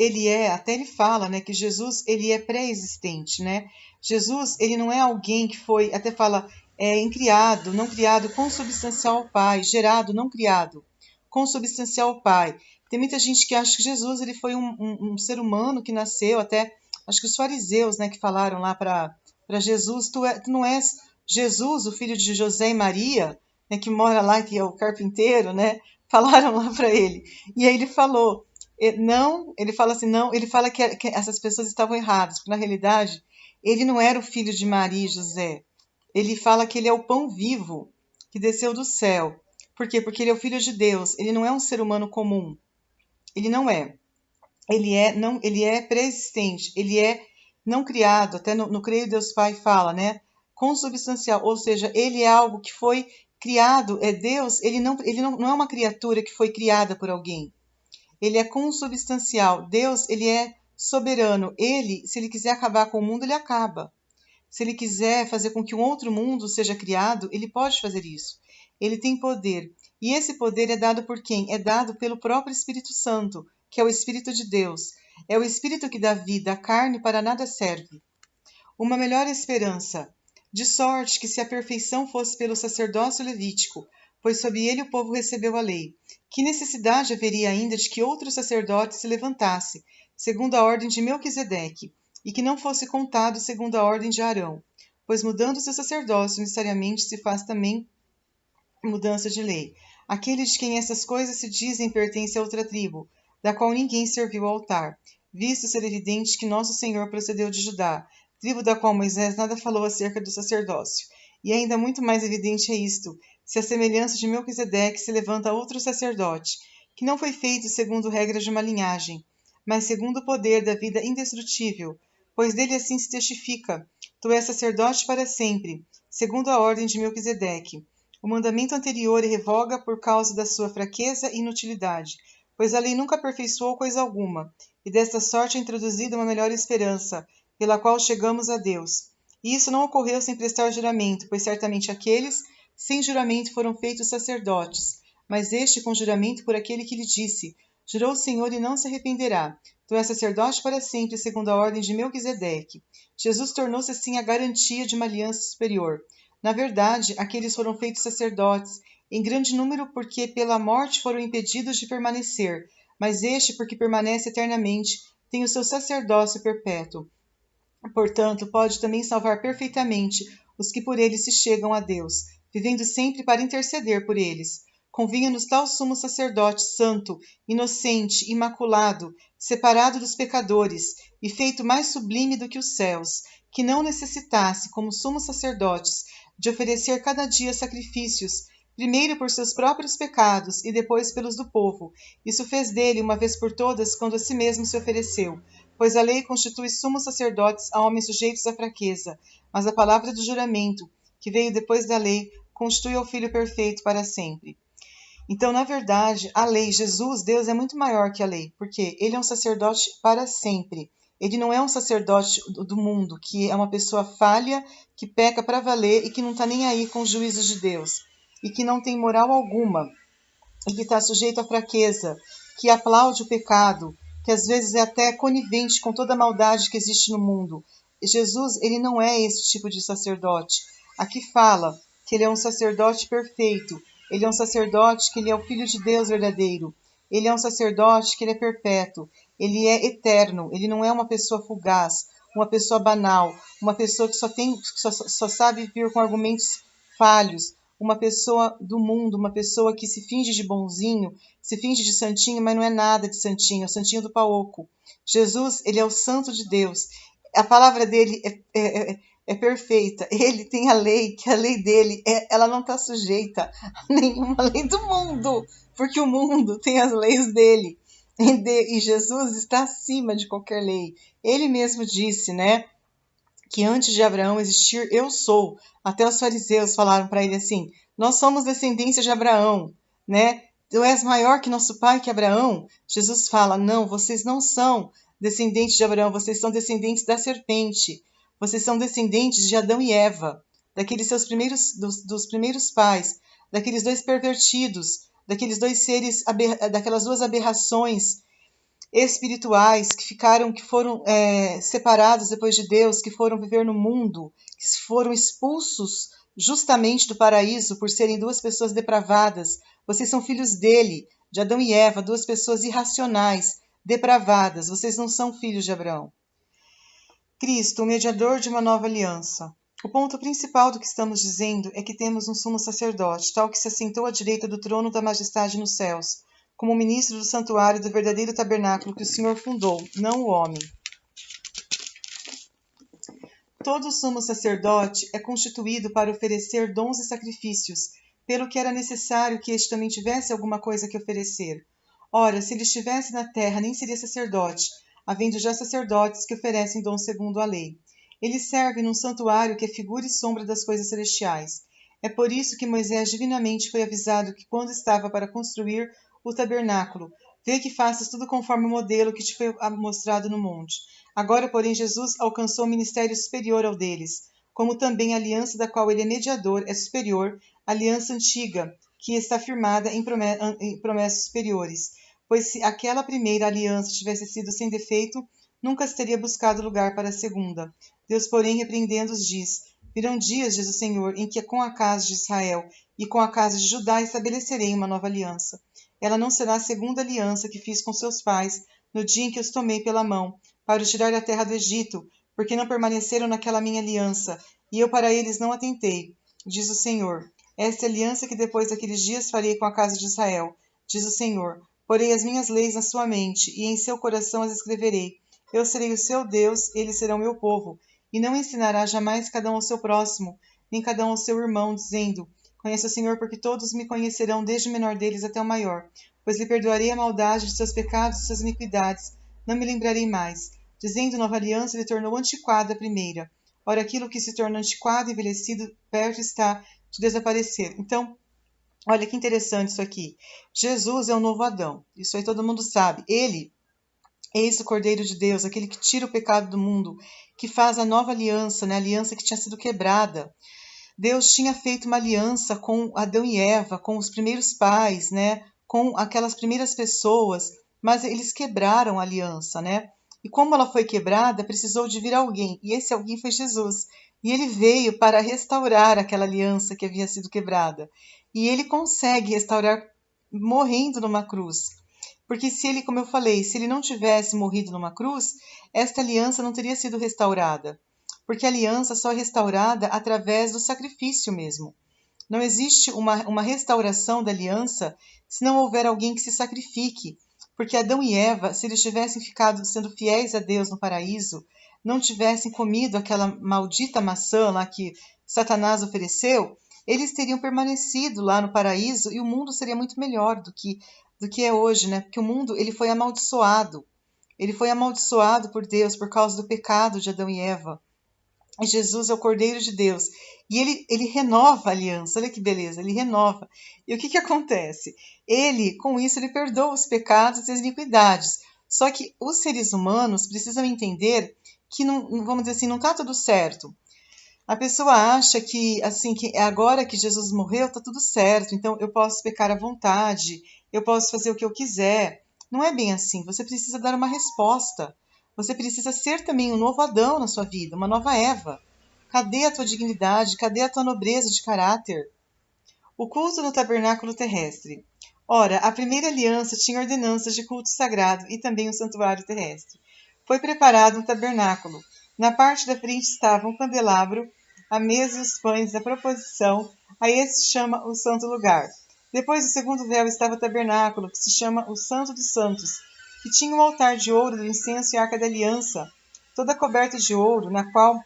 até ele fala, né, que Jesus, ele é pré-existente, né? Jesus, ele não é alguém que foi, até fala, incriado, não criado, consubstancial ao Pai, gerado, não criado, consubstancial ao Pai. Tem muita gente que acha que Jesus, ele foi um ser humano que nasceu, até, acho que os fariseus, né, que falaram lá para Jesus, tu não és Jesus, o filho de José e Maria, né, que mora lá, que é o carpinteiro, né? Falaram lá para ele. E aí ele falou, não, ele fala assim, não, ele fala que essas pessoas estavam erradas, porque na realidade ele não era o filho de Maria e José. Ele fala que ele é o pão vivo que desceu do céu. Por quê? Porque ele é o filho de Deus. Ele não é um ser humano comum. Ele não é. Ele é pré-existente. Ele é não criado. Até no Creio Deus Pai fala, né? Consubstancial. Ou seja, ele é algo que foi criado. É Deus. Ele não é uma criatura que foi criada por alguém. Ele é consubstancial. Deus, ele é soberano. Ele, se ele quiser acabar com o mundo, ele acaba. Se ele quiser fazer com que um outro mundo seja criado, ele pode fazer isso. Ele tem poder. E esse poder é dado por quem? É dado pelo próprio Espírito Santo, que é o Espírito de Deus. É o Espírito que dá vida, a carne para nada serve. Uma melhor esperança. De sorte que se a perfeição fosse pelo sacerdócio levítico, pois sob ele o povo recebeu a lei, que necessidade haveria ainda de que outro sacerdote se levantasse, segundo a ordem de Melquisedeque, e que não fosse contado segundo a ordem de Arão, pois mudando-se o sacerdócio, necessariamente se faz também mudança de lei. Aquele de quem essas coisas se dizem pertence a outra tribo, da qual ninguém serviu ao altar, visto ser evidente que nosso Senhor procedeu de Judá, tribo da qual Moisés nada falou acerca do sacerdócio. E ainda muito mais evidente é isto, se a semelhança de Melquisedeque se levanta outro sacerdote, que não foi feito segundo regras de uma linhagem, mas segundo o poder da vida indestrutível, pois dele assim se testifica, tu és sacerdote para sempre, segundo a ordem de Melquisedeque. O mandamento anterior revoga por causa da sua fraqueza e inutilidade, pois a lei nunca aperfeiçoou coisa alguma, e desta sorte é introduzida uma melhor esperança, pela qual chegamos a Deus. E isso não ocorreu sem prestar juramento, pois certamente aqueles, sem juramento, foram feitos sacerdotes, mas este com juramento por aquele que lhe disse: Jurou o Senhor e não se arrependerá. Tu és sacerdote para sempre, segundo a ordem de Melquisedeque. Jesus tornou-se assim a garantia de uma aliança superior. Na verdade, aqueles foram feitos sacerdotes, em grande número porque pela morte foram impedidos de permanecer, mas este, porque permanece eternamente, tem o seu sacerdócio perpétuo. Portanto, pode também salvar perfeitamente os que por ele se chegam a Deus, vivendo sempre para interceder por eles. Convinha-nos tal sumo sacerdote santo, inocente, imaculado, separado dos pecadores e feito mais sublime do que os céus, que não necessitasse, como sumos sacerdotes, de oferecer cada dia sacrifícios, primeiro por seus próprios pecados e depois pelos do povo. Isso fez dele, uma vez por todas, quando a si mesmo se ofereceu. Pois a lei constitui sumos sacerdotes a homens sujeitos à fraqueza, mas a palavra do juramento, que veio depois da lei, constitui o Filho perfeito para sempre. Então, na verdade, a lei, Jesus, Deus, é muito maior que a lei, porque ele é um sacerdote para sempre. Ele não é um sacerdote do mundo, que é uma pessoa falha, que peca para valer e que não está nem aí com os juízos de Deus, e que não tem moral alguma, e que está sujeito à fraqueza, que aplaude o pecado, que às vezes é até conivente com toda a maldade que existe no mundo. E Jesus, ele não é esse tipo de sacerdote. Aqui fala que ele é um sacerdote perfeito, ele é um sacerdote que ele é o Filho de Deus verdadeiro, ele é um sacerdote que ele é perpétuo, ele é eterno, ele não é uma pessoa fugaz, uma pessoa banal, uma pessoa que só sabe vir com argumentos falhos, uma pessoa do mundo, uma pessoa que se finge de bonzinho, se finge de santinho, mas não é nada de santinho, é o santinho do pau oco. Jesus, ele é o santo de Deus. A palavra dele é perfeita. Ele tem a lei, que a lei dele, ela não está sujeita a nenhuma lei do mundo, porque o mundo tem as leis dele. E Jesus está acima de qualquer lei. Ele mesmo disse, né, que antes de Abraão existir, eu sou. Até os fariseus falaram para ele assim: nós somos descendência de Abraão, né? Tu és maior que nosso pai, que Abraão. Jesus fala: não, vocês não são descendentes de Abraão, vocês são descendentes da serpente. Vocês são descendentes de Adão e Eva, daqueles seus dos primeiros pais, daqueles dois pervertidos, daqueles dois seres, daquelas duas aberrações espirituais que foram separados depois de Deus, que foram viver no mundo, que foram expulsos justamente do paraíso por serem duas pessoas depravadas. Vocês são filhos dele, de Adão e Eva, duas pessoas irracionais, depravadas. Vocês não são filhos de Abraão. Cristo, o mediador de uma nova aliança. O ponto principal do que estamos dizendo é que temos um sumo sacerdote, tal que se assentou à direita do trono da majestade nos céus, como ministro do santuário do verdadeiro tabernáculo que o Senhor fundou, não o homem. Todo sumo sacerdote é constituído para oferecer dons e sacrifícios, pelo que era necessário que este também tivesse alguma coisa que oferecer. Ora, se ele estivesse na terra, nem seria sacerdote, havendo já sacerdotes que oferecem dons segundo a lei. Ele serve num santuário que é figura e sombra das coisas celestiais. É por isso que Moisés divinamente foi avisado que, quando estava para construir o tabernáculo, vê que faças tudo conforme o modelo que te foi mostrado no monte. Agora, porém, Jesus alcançou um ministério superior ao deles, como também a aliança da qual ele é mediador é superior à aliança antiga, que está firmada em promessas superiores. Pois se aquela primeira aliança tivesse sido sem defeito, nunca se teria buscado lugar para a segunda. Deus, porém, repreendendo-os, diz: virão dias, diz o Senhor, em que com a casa de Israel e com a casa de Judá estabelecerei uma nova aliança. Ela não será a segunda aliança que fiz com seus pais no dia em que os tomei pela mão, para os tirar da terra do Egito, porque não permaneceram naquela minha aliança, e eu para eles não atentei, diz o Senhor. Esta é a aliança que depois daqueles dias farei com a casa de Israel, diz o Senhor. Porei as minhas leis na sua mente, e em seu coração as escreverei. Eu serei o seu Deus, eles serão meu povo. E não ensinará jamais cada um ao seu próximo, nem cada um ao seu irmão, dizendo: conheça o Senhor, porque todos me conhecerão, desde o menor deles até o maior. Pois lhe perdoarei a maldade de seus pecados e suas iniquidades, não me lembrarei mais. Dizendo nova aliança, ele tornou antiquada a primeira. Ora, aquilo que se torna antiquado e envelhecido, perto está de desaparecer. Então, olha que interessante isso aqui. Jesus é o novo Adão. Isso aí todo mundo sabe. Ele é esse o Cordeiro de Deus, aquele que tira o pecado do mundo, que faz a nova aliança, né? A aliança que tinha sido quebrada. Deus tinha feito uma aliança com Adão e Eva, com os primeiros pais, né? Com aquelas primeiras pessoas, mas eles quebraram a aliança, né? E como ela foi quebrada, precisou de vir alguém, e esse alguém foi Jesus. E ele veio para restaurar aquela aliança que havia sido quebrada. E ele consegue restaurar morrendo numa cruz. Porque se ele, como eu falei, se ele não tivesse morrido numa cruz, esta aliança não teria sido restaurada. Porque a aliança só é restaurada através do sacrifício mesmo. Não existe uma restauração da aliança se não houver alguém que se sacrifique. Porque Adão e Eva, se eles tivessem ficado sendo fiéis a Deus no paraíso, não tivessem comido aquela maldita maçã lá que Satanás ofereceu, eles teriam permanecido lá no paraíso e o mundo seria muito melhor do que é hoje, né? Porque o mundo ele foi amaldiçoado. Ele foi amaldiçoado por Deus por causa do pecado de Adão e Eva. E Jesus é o Cordeiro de Deus. E ele renova a aliança. Olha que beleza, ele renova. E o que acontece? Ele, com isso, ele perdoa os pecados e as iniquidades. Só que os seres humanos precisam entender que, não, vamos dizer assim, não está tudo certo. A pessoa acha que, assim, que agora que Jesus morreu, está tudo certo. Então, eu posso pecar à vontade, eu posso fazer o que eu quiser. Não é bem assim. Você precisa dar uma resposta. Você precisa ser também um novo Adão na sua vida, uma nova Eva. Cadê a tua dignidade? Cadê a tua nobreza de caráter? O culto no tabernáculo terrestre. Ora, a primeira aliança tinha ordenanças de culto sagrado e também um santuário terrestre. Foi preparado um tabernáculo, Na parte da frente estava um candelabro, a mesa e os pães da proposição, a esse chama o santo lugar. Depois do segundo véu estava o tabernáculo, que se chama o Santo dos Santos, que tinha um altar de ouro do incenso e a arca da aliança, toda coberta de ouro, na qual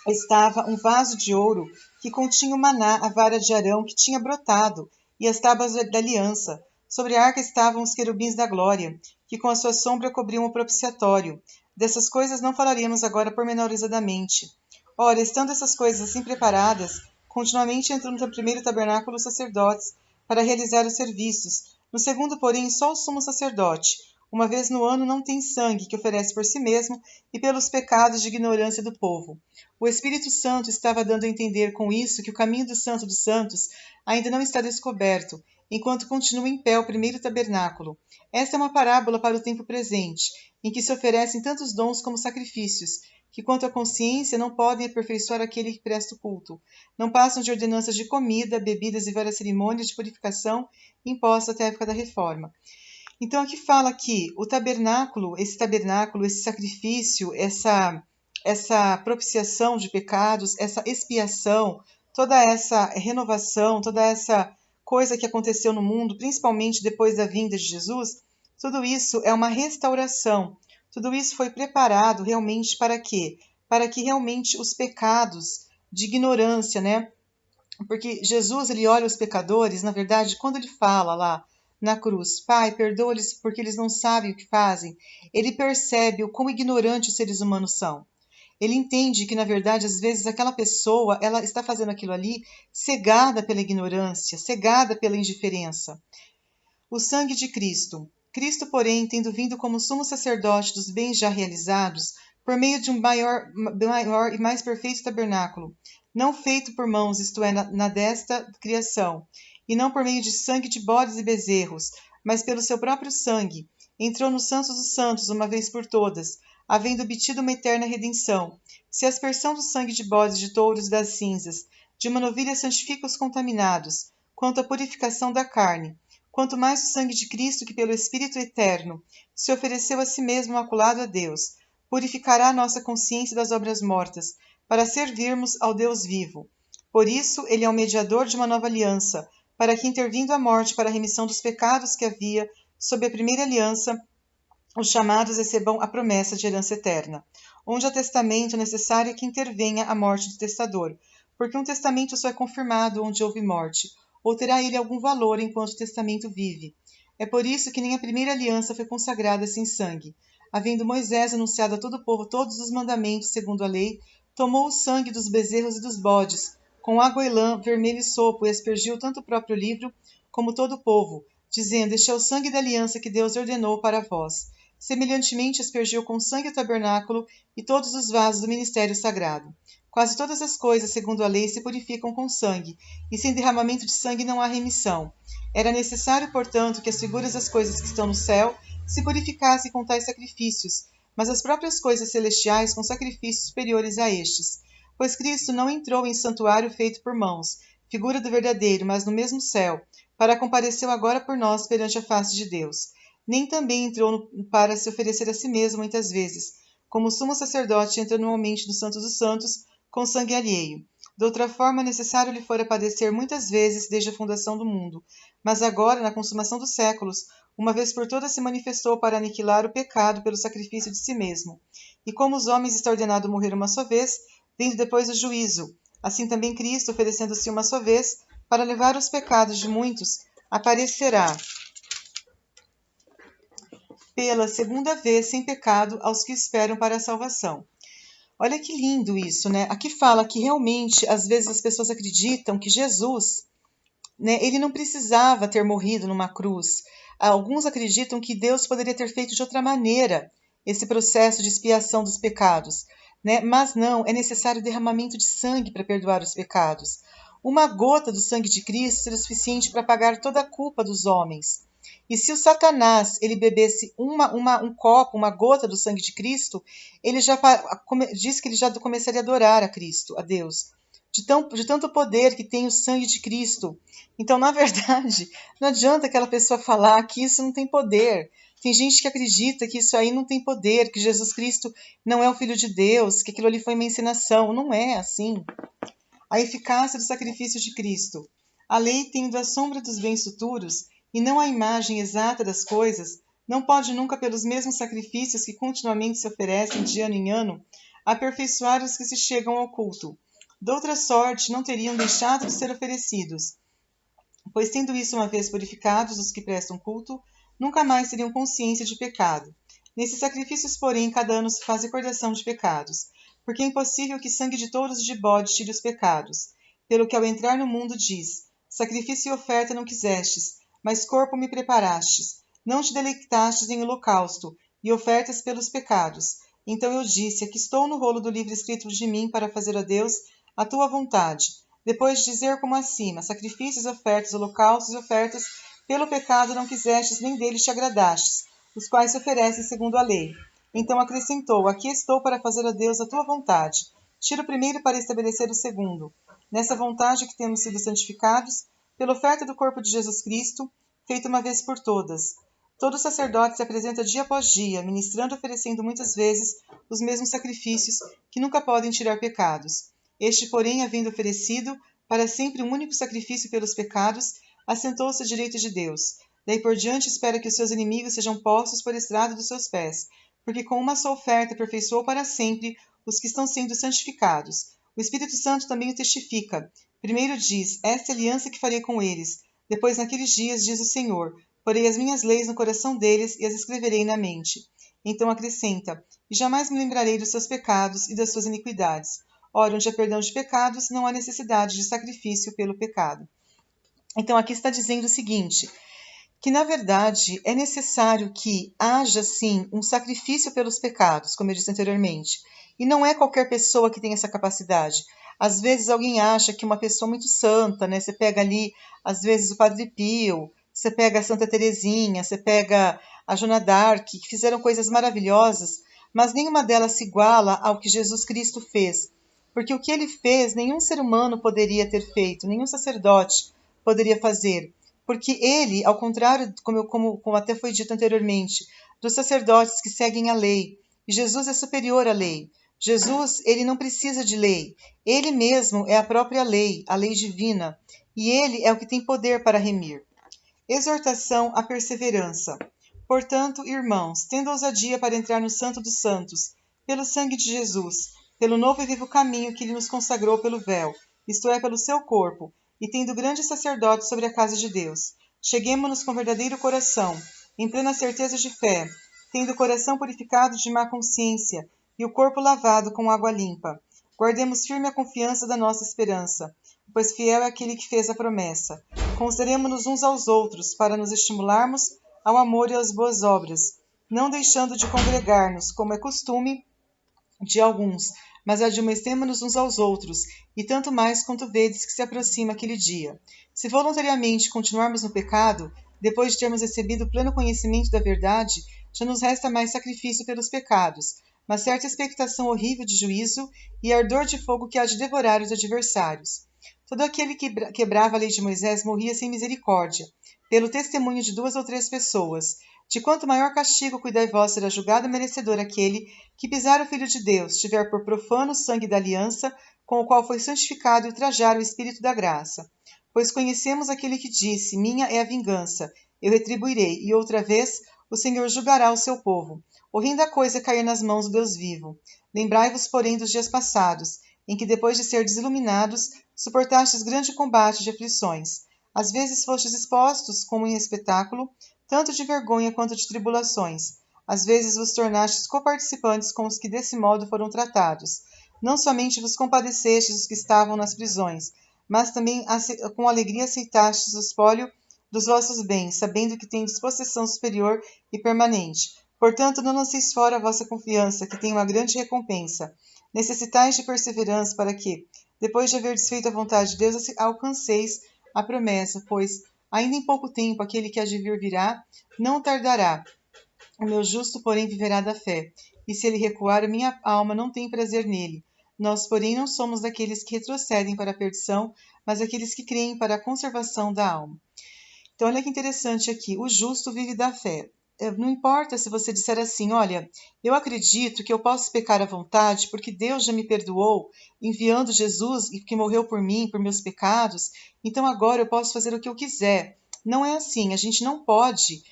estava um vaso de ouro que continha o maná, a vara de Arão que tinha brotado, e as tábuas da aliança. Sobre a arca estavam os querubins da glória, que com a sua sombra cobriam o propiciatório. Dessas coisas não falaremos agora pormenorizadamente. Ora, estando essas coisas assim preparadas, continuamente entram no primeiro tabernáculo os sacerdotes, para realizar os serviços. No segundo, porém, só o sumo sacerdote, uma vez no ano, não tem sangue, que oferece por si mesmo e pelos pecados de ignorância do povo. O Espírito Santo estava dando a entender com isso que o caminho do Santo dos Santos ainda não está descoberto, enquanto continua em pé o primeiro tabernáculo. Esta é uma parábola para o tempo presente, em que se oferecem tantos dons como sacrifícios, que quanto à consciência não podem aperfeiçoar aquele que presta o culto. Não passam de ordenanças de comida, bebidas e várias cerimônias de purificação impostas até a época da reforma. Então aqui fala que o tabernáculo, esse sacrifício, essa propiciação de pecados, essa expiação, toda essa renovação, toda essa coisa que aconteceu no mundo, principalmente depois da vinda de Jesus, tudo isso é uma restauração. Tudo isso foi preparado realmente para quê? Para que realmente os pecados de ignorância, né? Porque Jesus, ele olha os pecadores, na verdade, quando ele fala lá na cruz, Pai, perdoa-lhes porque eles não sabem o que fazem, ele percebe o quão ignorantes os seres humanos são. Ele entende que, na verdade, às vezes aquela pessoa, ela está fazendo aquilo ali cegada pela ignorância, cegada pela indiferença. O sangue de Cristo. Cristo, porém, tendo vindo como sumo sacerdote dos bens já realizados, por meio de um maior e mais perfeito tabernáculo, não feito por mãos, isto é, na desta criação, e não por meio de sangue de bodes e bezerros, mas pelo seu próprio sangue, entrou no Santo dos Santos uma vez por todas, havendo obtido uma eterna redenção. Se a aspersão do sangue de bodes, de touros e das cinzas, de uma novilha santifica os contaminados, quanto à purificação da carne, quanto mais o sangue de Cristo, que pelo Espírito eterno se ofereceu a si mesmo maculado a Deus, purificará a nossa consciência das obras mortas, para servirmos ao Deus vivo. Por isso, ele é o mediador de uma nova aliança, para que, intervindo a morte para a remissão dos pecados que havia sob a primeira aliança, os chamados recebam a promessa de herança eterna. Onde há testamento, é necessário que intervenha a morte do testador, porque um testamento só é confirmado onde houve morte, ou terá ele algum valor enquanto o testamento vive. É por isso que nem a primeira aliança foi consagrada sem sangue. Havendo Moisés anunciado a todo o povo todos os mandamentos segundo a lei, tomou o sangue dos bezerros e dos bodes, com água e lã, vermelho e sopo, e aspergiu tanto o próprio livro como todo o povo, dizendo: Este é o sangue da aliança que Deus ordenou para vós. Semelhantemente, aspergiu com sangue o tabernáculo e todos os vasos do ministério sagrado. Quase todas as coisas, segundo a lei, se purificam com sangue, e sem derramamento de sangue não há remissão. Era necessário, portanto, que as figuras das coisas que estão no céu se purificassem com tais sacrifícios, mas as próprias coisas celestiais com sacrifícios superiores a estes. Pois Cristo não entrou em santuário feito por mãos, figura do verdadeiro, mas no mesmo céu, para compareceu agora por nós perante a face de Deus. Nem também entrou para se oferecer a si mesmo muitas vezes, como o sumo sacerdote entra anualmente no Santo dos Santos com sangue alheio. De outra forma, necessário lhe fora padecer muitas vezes desde a fundação do mundo. Mas agora, na consumação dos séculos, uma vez por todas se manifestou para aniquilar o pecado pelo sacrifício de si mesmo. E como os homens está ordenado morrer uma só vez, vindo depois o juízo, assim também Cristo, oferecendo-se uma só vez, para levar os pecados de muitos, aparecerá pela segunda vez sem pecado aos que esperam para a salvação. Olha que lindo isso, né? Aqui fala que realmente, às vezes, as pessoas acreditam que Jesus, né, ele não precisava ter morrido numa cruz. Alguns acreditam que Deus poderia ter feito de outra maneira esse processo de expiação dos pecados, né? Mas não, é necessário o derramamento de sangue para perdoar os pecados. Uma gota do sangue de Cristo seria suficiente para pagar toda a culpa dos homens. E se o Satanás ele bebesse um copo, uma gota do sangue de Cristo, ele já diz que ele já começaria a adorar a Cristo, a Deus. de tanto poder que tem o sangue de Cristo. Então, na verdade, não adianta aquela pessoa falar que isso não tem poder. Tem gente que acredita que isso aí não tem poder, que Jesus Cristo não é o Filho de Deus, que aquilo ali foi uma encenação. Não é assim. A eficácia do sacrifício de Cristo. A lei, tendo a sombra dos bens futuros, e não a imagem exata das coisas, não pode nunca, pelos mesmos sacrifícios que continuamente se oferecem de ano em ano, aperfeiçoar os que se chegam ao culto. Doutra sorte, não teriam deixado de ser oferecidos, pois tendo isso uma vez purificados os que prestam culto, nunca mais teriam consciência de pecado. Nesses sacrifícios, porém, cada ano se faz recordação de pecados, porque é impossível que sangue de touros e de bode tire os pecados. Pelo que ao entrar no mundo diz, sacrifício e oferta não quisestes, mas corpo me preparastes. Não te deleitastes em holocausto e ofertas pelos pecados. Então eu disse, aqui estou no rolo do livro escrito de mim para fazer a Deus a tua vontade. Depois de dizer como acima, sacrifícios, ofertas, holocaustos e ofertas pelo pecado não quisestes, nem deles te agradastes, os quais se oferecem segundo a lei. Então acrescentou, aqui estou para fazer a Deus a tua vontade. Tira o primeiro para estabelecer o segundo. Nessa vontade que temos sido santificados, pela oferta do corpo de Jesus Cristo, feita uma vez por todas. Todo sacerdote se apresenta dia após dia, ministrando e oferecendo muitas vezes os mesmos sacrifícios, que nunca podem tirar pecados. Este, porém, havendo oferecido para sempre um único sacrifício pelos pecados, assentou-se à direita de Deus. Daí por diante espera que os seus inimigos sejam postos por estrado dos seus pés, porque com uma só oferta aperfeiçoou para sempre os que estão sendo santificados. O Espírito Santo também o testifica. Primeiro diz, esta é a aliança que farei com eles. Depois, naqueles dias, diz o Senhor, porei as minhas leis no coração deles e as escreverei na mente. Então acrescenta, e jamais me lembrarei dos seus pecados e das suas iniquidades. Ora, onde há perdão de pecados, não há necessidade de sacrifício pelo pecado. Então, aqui está dizendo o seguinte, que na verdade é necessário que haja sim um sacrifício pelos pecados, como eu disse anteriormente. E não é qualquer pessoa que tem essa capacidade. Às vezes alguém acha que uma pessoa muito santa, né? Você pega ali, às vezes, o Padre Pio, você pega a Santa Teresinha, você pega a Joana d'Arc, que fizeram coisas maravilhosas, mas nenhuma delas se iguala ao que Jesus Cristo fez. Porque o que ele fez, nenhum ser humano poderia ter feito, nenhum sacerdote poderia fazer. Porque ele, ao contrário, como até foi dito anteriormente, dos sacerdotes que seguem a lei, Jesus é superior à lei. Jesus, ele não precisa de lei. Ele mesmo é a própria lei, a lei divina, e ele é o que tem poder para remir. Exortação à perseverança. Portanto, irmãos, tendo ousadia para entrar no Santo dos Santos, pelo sangue de Jesus, pelo novo e vivo caminho que ele nos consagrou pelo véu, isto é, pelo seu corpo, e tendo grande sacerdote sobre a casa de Deus, cheguemo-nos com verdadeiro coração, em plena certeza de fé, tendo o coração purificado de má consciência e o corpo lavado com água limpa. Guardemos firme a confiança da nossa esperança, pois fiel é aquele que fez a promessa. Consideremo-nos uns aos outros, para nos estimularmos ao amor e às boas obras, não deixando de congregar-nos, como é costume de alguns, mas admoestemo-nos uns aos outros, e tanto mais quanto vedes que se aproxima aquele dia. Se voluntariamente continuarmos no pecado, depois de termos recebido o pleno conhecimento da verdade, já nos resta mais sacrifício pelos pecados, mas certa expectação horrível de juízo e ardor de fogo que há de devorar os adversários. Todo aquele que quebrava a lei de Moisés morria sem misericórdia, pelo testemunho de 2 ou 3 pessoas. De quanto maior castigo cuidai vós será julgado merecedor aquele que pisar o Filho de Deus, tiver por profano o sangue da aliança, com o qual foi santificado e ultrajar o Espírito da graça. Pois conhecemos aquele que disse, minha é a vingança, eu retribuirei, e outra vez o Senhor julgará o seu povo. Horrenda coisa é cair nas mãos do Deus vivo. Lembrai-vos, porém, dos dias passados, em que, depois de serdes iluminados, suportastes grande combate de aflições. Às vezes fostes expostos, como em espetáculo, tanto de vergonha quanto de tribulações. Às vezes vos tornastes coparticipantes com os que desse modo foram tratados. Não somente vos compadecestes os que estavam nas prisões, mas também com alegria aceitastes o espólio dos vossos bens, sabendo que tendes possessão superior e permanente. Portanto, não lanceis fora a vossa confiança, que tem uma grande recompensa. Necessitais de perseverança para que, depois de haver desfeito a vontade de Deus, alcanceis a promessa, pois, ainda em pouco tempo, aquele que há de vir virá, não tardará. O meu justo, porém, viverá da fé. E se ele recuar, a minha alma não tem prazer nele. Nós, porém, não somos daqueles que retrocedem para a perdição, mas daqueles que creem para a conservação da alma. Então, olha que interessante aqui. O justo vive da fé. Não importa se você disser assim, olha, eu acredito que eu posso pecar à vontade porque Deus já me perdoou, enviando Jesus que morreu por mim, por meus pecados, então agora eu posso fazer o que eu quiser. Não é assim, a gente não pode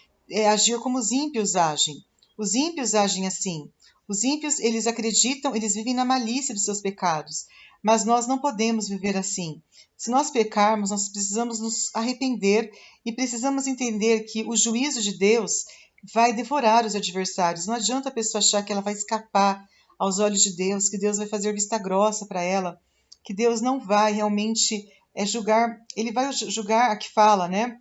agir como os ímpios agem. Os ímpios agem assim. Os ímpios, eles acreditam, eles vivem na malícia dos seus pecados, mas nós não podemos viver assim. Se nós pecarmos, nós precisamos nos arrepender e precisamos entender que o juízo de Deus vai devorar os adversários. Não adianta a pessoa achar que ela vai escapar aos olhos de Deus, que Deus vai fazer vista grossa para ela, que Deus não vai realmente julgar, ele vai julgar a que fala, né?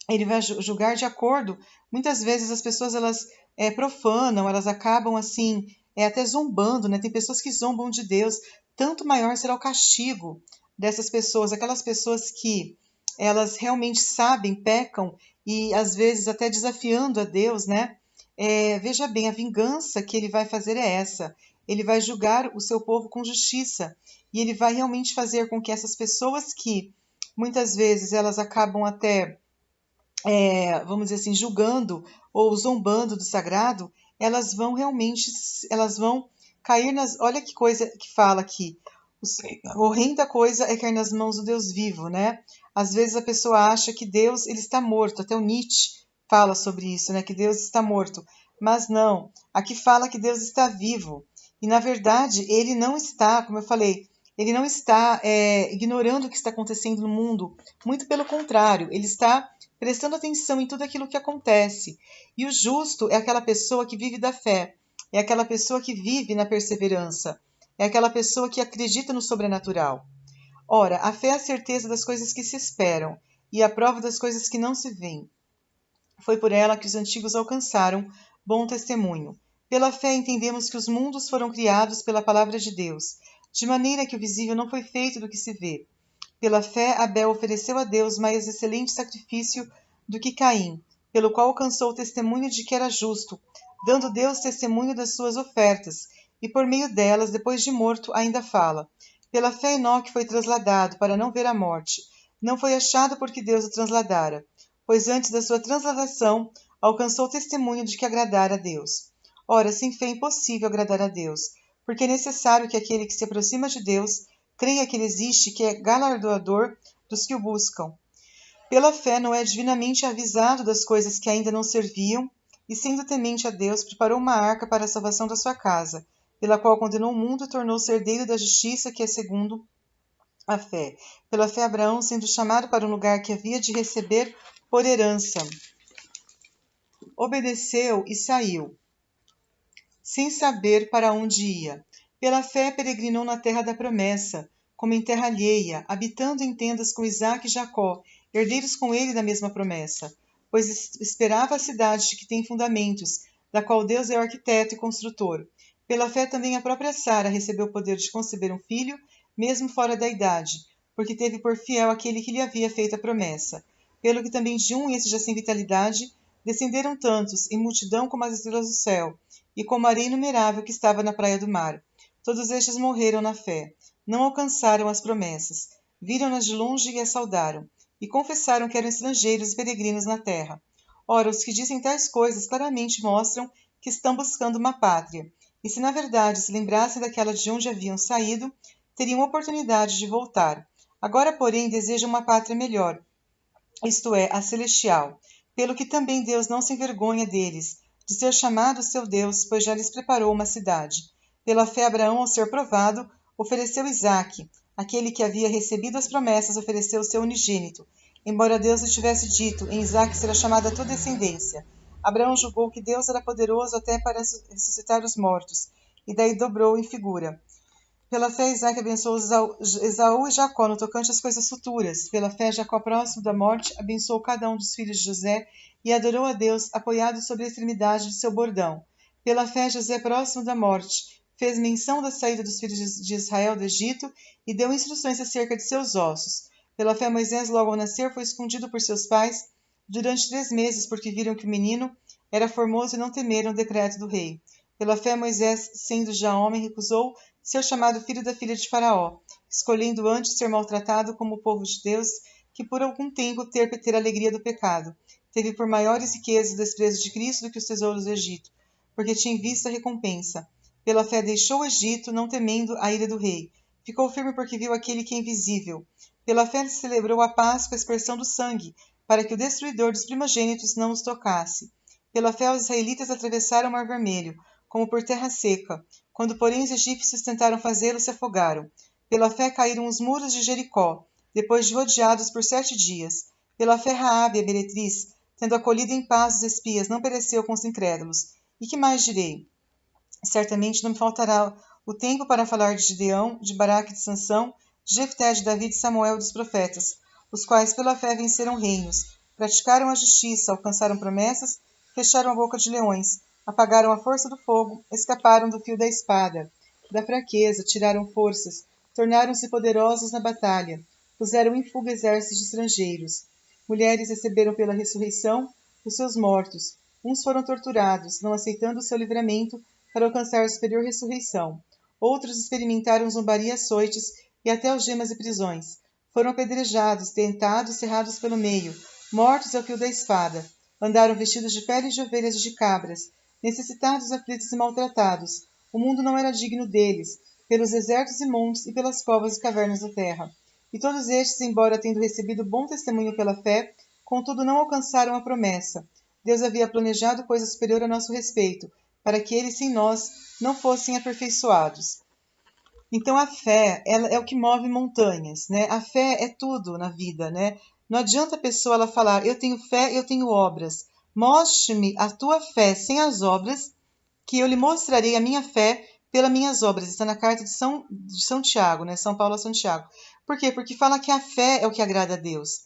Ele vai julgar de acordo. Muitas vezes as pessoas elas profanam, elas acabam assim até zombando, né? Tem pessoas que zombam de Deus. Tanto maior será o castigo dessas pessoas, aquelas pessoas que elas realmente sabem, pecam e às vezes até desafiando a Deus, né? Veja bem, a vingança que ele vai fazer é essa. Ele vai julgar o seu povo com justiça e ele vai realmente fazer com que essas pessoas que muitas vezes elas acabam até vamos dizer assim, julgando ou zombando do sagrado, elas vão realmente, elas vão cair nas. Olha que coisa que fala aqui. Horrenda coisa é cair nas mãos do Deus vivo, né? Às vezes a pessoa acha que Deus ele está morto. Até o Nietzsche fala sobre isso, né? Que Deus está morto. Mas não. Aqui fala que Deus está vivo. E na verdade ele não está, como eu falei, ele não está ignorando o que está acontecendo no mundo. Muito pelo contrário, ele está prestando atenção em tudo aquilo que acontece. E o justo é aquela pessoa que vive da fé, é aquela pessoa que vive na perseverança, é aquela pessoa que acredita no sobrenatural. Ora, a fé é a certeza das coisas que se esperam e a prova das coisas que não se veem. Foi por ela que os antigos alcançaram bom testemunho. Pela fé entendemos que os mundos foram criados pela palavra de Deus, de maneira que o visível não foi feito do que se vê. Pela fé, Abel ofereceu a Deus mais excelente sacrifício do que Caim, pelo qual alcançou o testemunho de que era justo, dando Deus testemunho das suas ofertas, e por meio delas, depois de morto, ainda fala. Pela fé, Enoque foi trasladado para não ver a morte. Não foi achado porque Deus o trasladara, pois antes da sua transladação alcançou o testemunho de que agradara a Deus. Ora, sem fé é impossível agradar a Deus, porque é necessário que aquele que se aproxima de Deus creia que ele existe, que é galardoador dos que o buscam. Pela fé, Noé, divinamente avisado das coisas que ainda não serviam, e sendo temente a Deus, preparou uma arca para a salvação da sua casa, pela qual condenou o mundo e tornou-se herdeiro da justiça, que é segundo a fé. Pela fé, Abraão, sendo chamado para um lugar que havia de receber por herança, obedeceu e saiu, sem saber para onde ia. Pela fé, peregrinou na terra da promessa, como em terra alheia, habitando em tendas com Isaque e Jacó, herdeiros com ele da mesma promessa, pois esperava a cidade que tem fundamentos, da qual Deus é o arquiteto e construtor. Pela fé também a própria Sara recebeu o poder de conceber um filho, mesmo fora da idade, porque teve por fiel aquele que lhe havia feito a promessa. Pelo que também de um, esse já sem vitalidade, descenderam tantos, em multidão como as estrelas do céu, e como a areia inumerável que estava na praia do mar. Todos estes morreram na fé, não alcançaram as promessas, viram-nas de longe e as saudaram, e confessaram que eram estrangeiros e peregrinos na terra. Ora, os que dizem tais coisas claramente mostram que estão buscando uma pátria, e se na verdade se lembrassem daquela de onde haviam saído, teriam oportunidade de voltar. Agora, porém, desejam uma pátria melhor, isto é, a celestial, pelo que também Deus não se envergonha deles, de ser chamado seu Deus, pois já lhes preparou uma cidade. Pela fé, Abraão, ao ser provado, ofereceu Isaque. Aquele que havia recebido as promessas ofereceu o seu unigênito, embora Deus lhe tivesse dito, em Isaque será chamada a tua descendência. Abraão julgou que Deus era poderoso até para ressuscitar os mortos, e daí dobrou em figura. Pela fé, Isaac abençoou Esaú e Jacó no tocante às coisas futuras. Pela fé, Jacó, próximo da morte, abençoou cada um dos filhos de José e adorou a Deus, apoiado sobre a extremidade de seu bordão. Pela fé, José, próximo da morte, fez menção da saída dos filhos de Israel do Egito e deu instruções acerca de seus ossos. Pela fé, Moisés, logo ao nascer, foi escondido por seus pais durante 3 meses, porque viram que o menino era formoso e não temeram o decreto do rei. Pela fé, Moisés, sendo já homem, recusou ser chamado filho da filha de Faraó, escolhendo antes ser maltratado como o povo de Deus, que por algum tempo ter a alegria do pecado. Teve por maiores riquezas o desprezo de Cristo do que os tesouros do Egito, porque tinha em vista a recompensa. Pela fé deixou o Egito, não temendo a ira do rei. Ficou firme porque viu aquele que é invisível. Pela fé celebrou a paz com a aspersão do sangue, para que o destruidor dos primogênitos não os tocasse. Pela fé os israelitas atravessaram o Mar Vermelho, como por terra seca. Quando, porém, os egípcios tentaram fazê-lo, se afogaram. Pela fé caíram os muros de Jericó, depois de rodeados por 7 dias. Pela fé Raabe, a meretriz, tendo acolhido em paz os espias, não pereceu com os incrédulos. E que mais direi? Certamente não me faltará o tempo para falar de Gideão, de Baraque, de Sansão, de Jefté, de Davi, de Samuel e dos profetas, os quais pela fé venceram reinos, praticaram a justiça, alcançaram promessas, fecharam a boca de leões, apagaram a força do fogo, escaparam do fio da espada, da fraqueza, tiraram forças, tornaram-se poderosos na batalha, puseram em fuga exércitos de estrangeiros. Mulheres receberam pela ressurreição os seus mortos. Uns foram torturados, não aceitando o seu livramento para alcançar a superior ressurreição. Outros experimentaram zombaria, açoites e até algemas e prisões. Foram apedrejados, tentados, cerrados pelo meio, mortos ao fio da espada. Andaram vestidos de peles de ovelhas e de cabras, necessitados, aflitos e maltratados. O mundo não era digno deles, pelos desertos e montes e pelas covas e cavernas da terra. E todos estes, embora tendo recebido bom testemunho pela fé, contudo não alcançaram a promessa. Deus havia planejado coisa superior a nosso respeito, para que eles sem nós não fossem aperfeiçoados. Então a fé, ela é o que move montanhas, né? A fé é tudo na vida, né? Não adianta a pessoa ela falar, eu tenho fé, eu tenho obras. Mostre-me a tua fé sem as obras, que eu lhe mostrarei a minha fé pelas minhas obras. Está na carta de São Tiago, né? São Paulo a São Tiago. Por quê? Porque fala que a fé é o que agrada a Deus.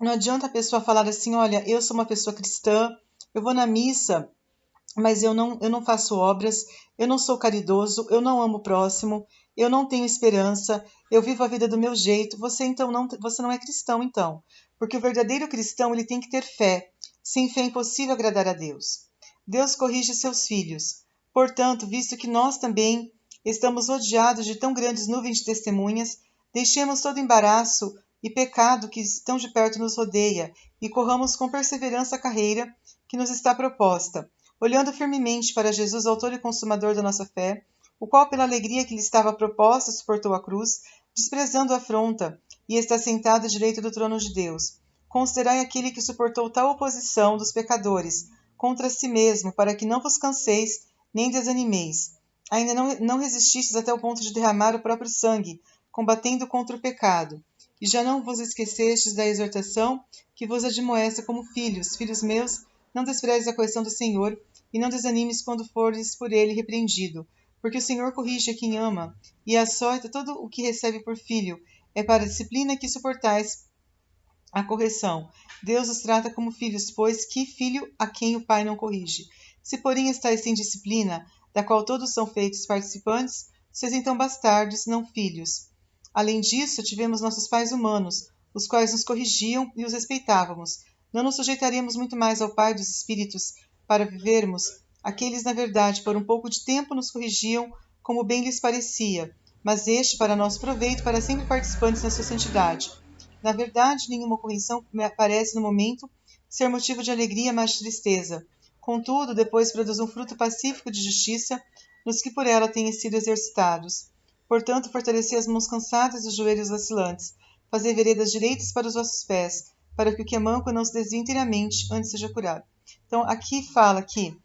Não adianta a pessoa falar assim, olha, eu sou uma pessoa cristã, eu vou na missa, mas eu não faço obras, eu não sou caridoso, eu não amo o próximo, eu não tenho esperança, eu vivo a vida do meu jeito. Você não é cristão, então. Porque o verdadeiro cristão ele tem que ter fé. Sem fé é impossível agradar a Deus. Deus corrige seus filhos. Portanto, visto que nós também estamos rodeados de tão grandes nuvens de testemunhas, deixemos todo embaraço e pecado que tão de perto nos rodeia e corramos com perseverança a carreira que nos está proposta, olhando firmemente para Jesus, autor e consumador da nossa fé, o qual, pela alegria que lhe estava proposta, suportou a cruz, desprezando a afronta, e está sentado à direita do trono de Deus. Considerai aquele que suportou tal oposição dos pecadores contra si mesmo, para que não vos canseis nem desanimeis. Ainda não resististes até o ponto de derramar o próprio sangue, combatendo contra o pecado. E já não vos esquecestes da exortação que vos admoesta como filhos. Filhos meus, não desprezes a correção do Senhor, e não desanimes quando fores por ele repreendido, porque o Senhor corrige a quem ama, e açoita todo o que recebe por filho. É para a disciplina que suportais a correção. Deus os trata como filhos, pois que filho a quem o pai não corrige? Se, porém, estáis sem disciplina, da qual todos são feitos participantes, sois então bastardos, não filhos. Além disso, tivemos nossos pais humanos, os quais nos corrigiam e os respeitávamos. Não nos sujeitaríamos muito mais ao Pai dos Espíritos para vivermos? Aqueles, na verdade, por um pouco de tempo nos corrigiam como bem lhes parecia, mas este para nosso proveito, para sempre participantes na sua santidade. Na verdade, nenhuma correção me parece no momento ser motivo de alegria, mas de tristeza. Contudo, depois produz um fruto pacífico de justiça nos que por ela têm sido exercitados. Portanto, fortalecei as mãos cansadas e os joelhos vacilantes. Fazei veredas direitas para os vossos pés, para que o que é manco não se desvie inteiramente, antes seja curado. Então, aqui fala que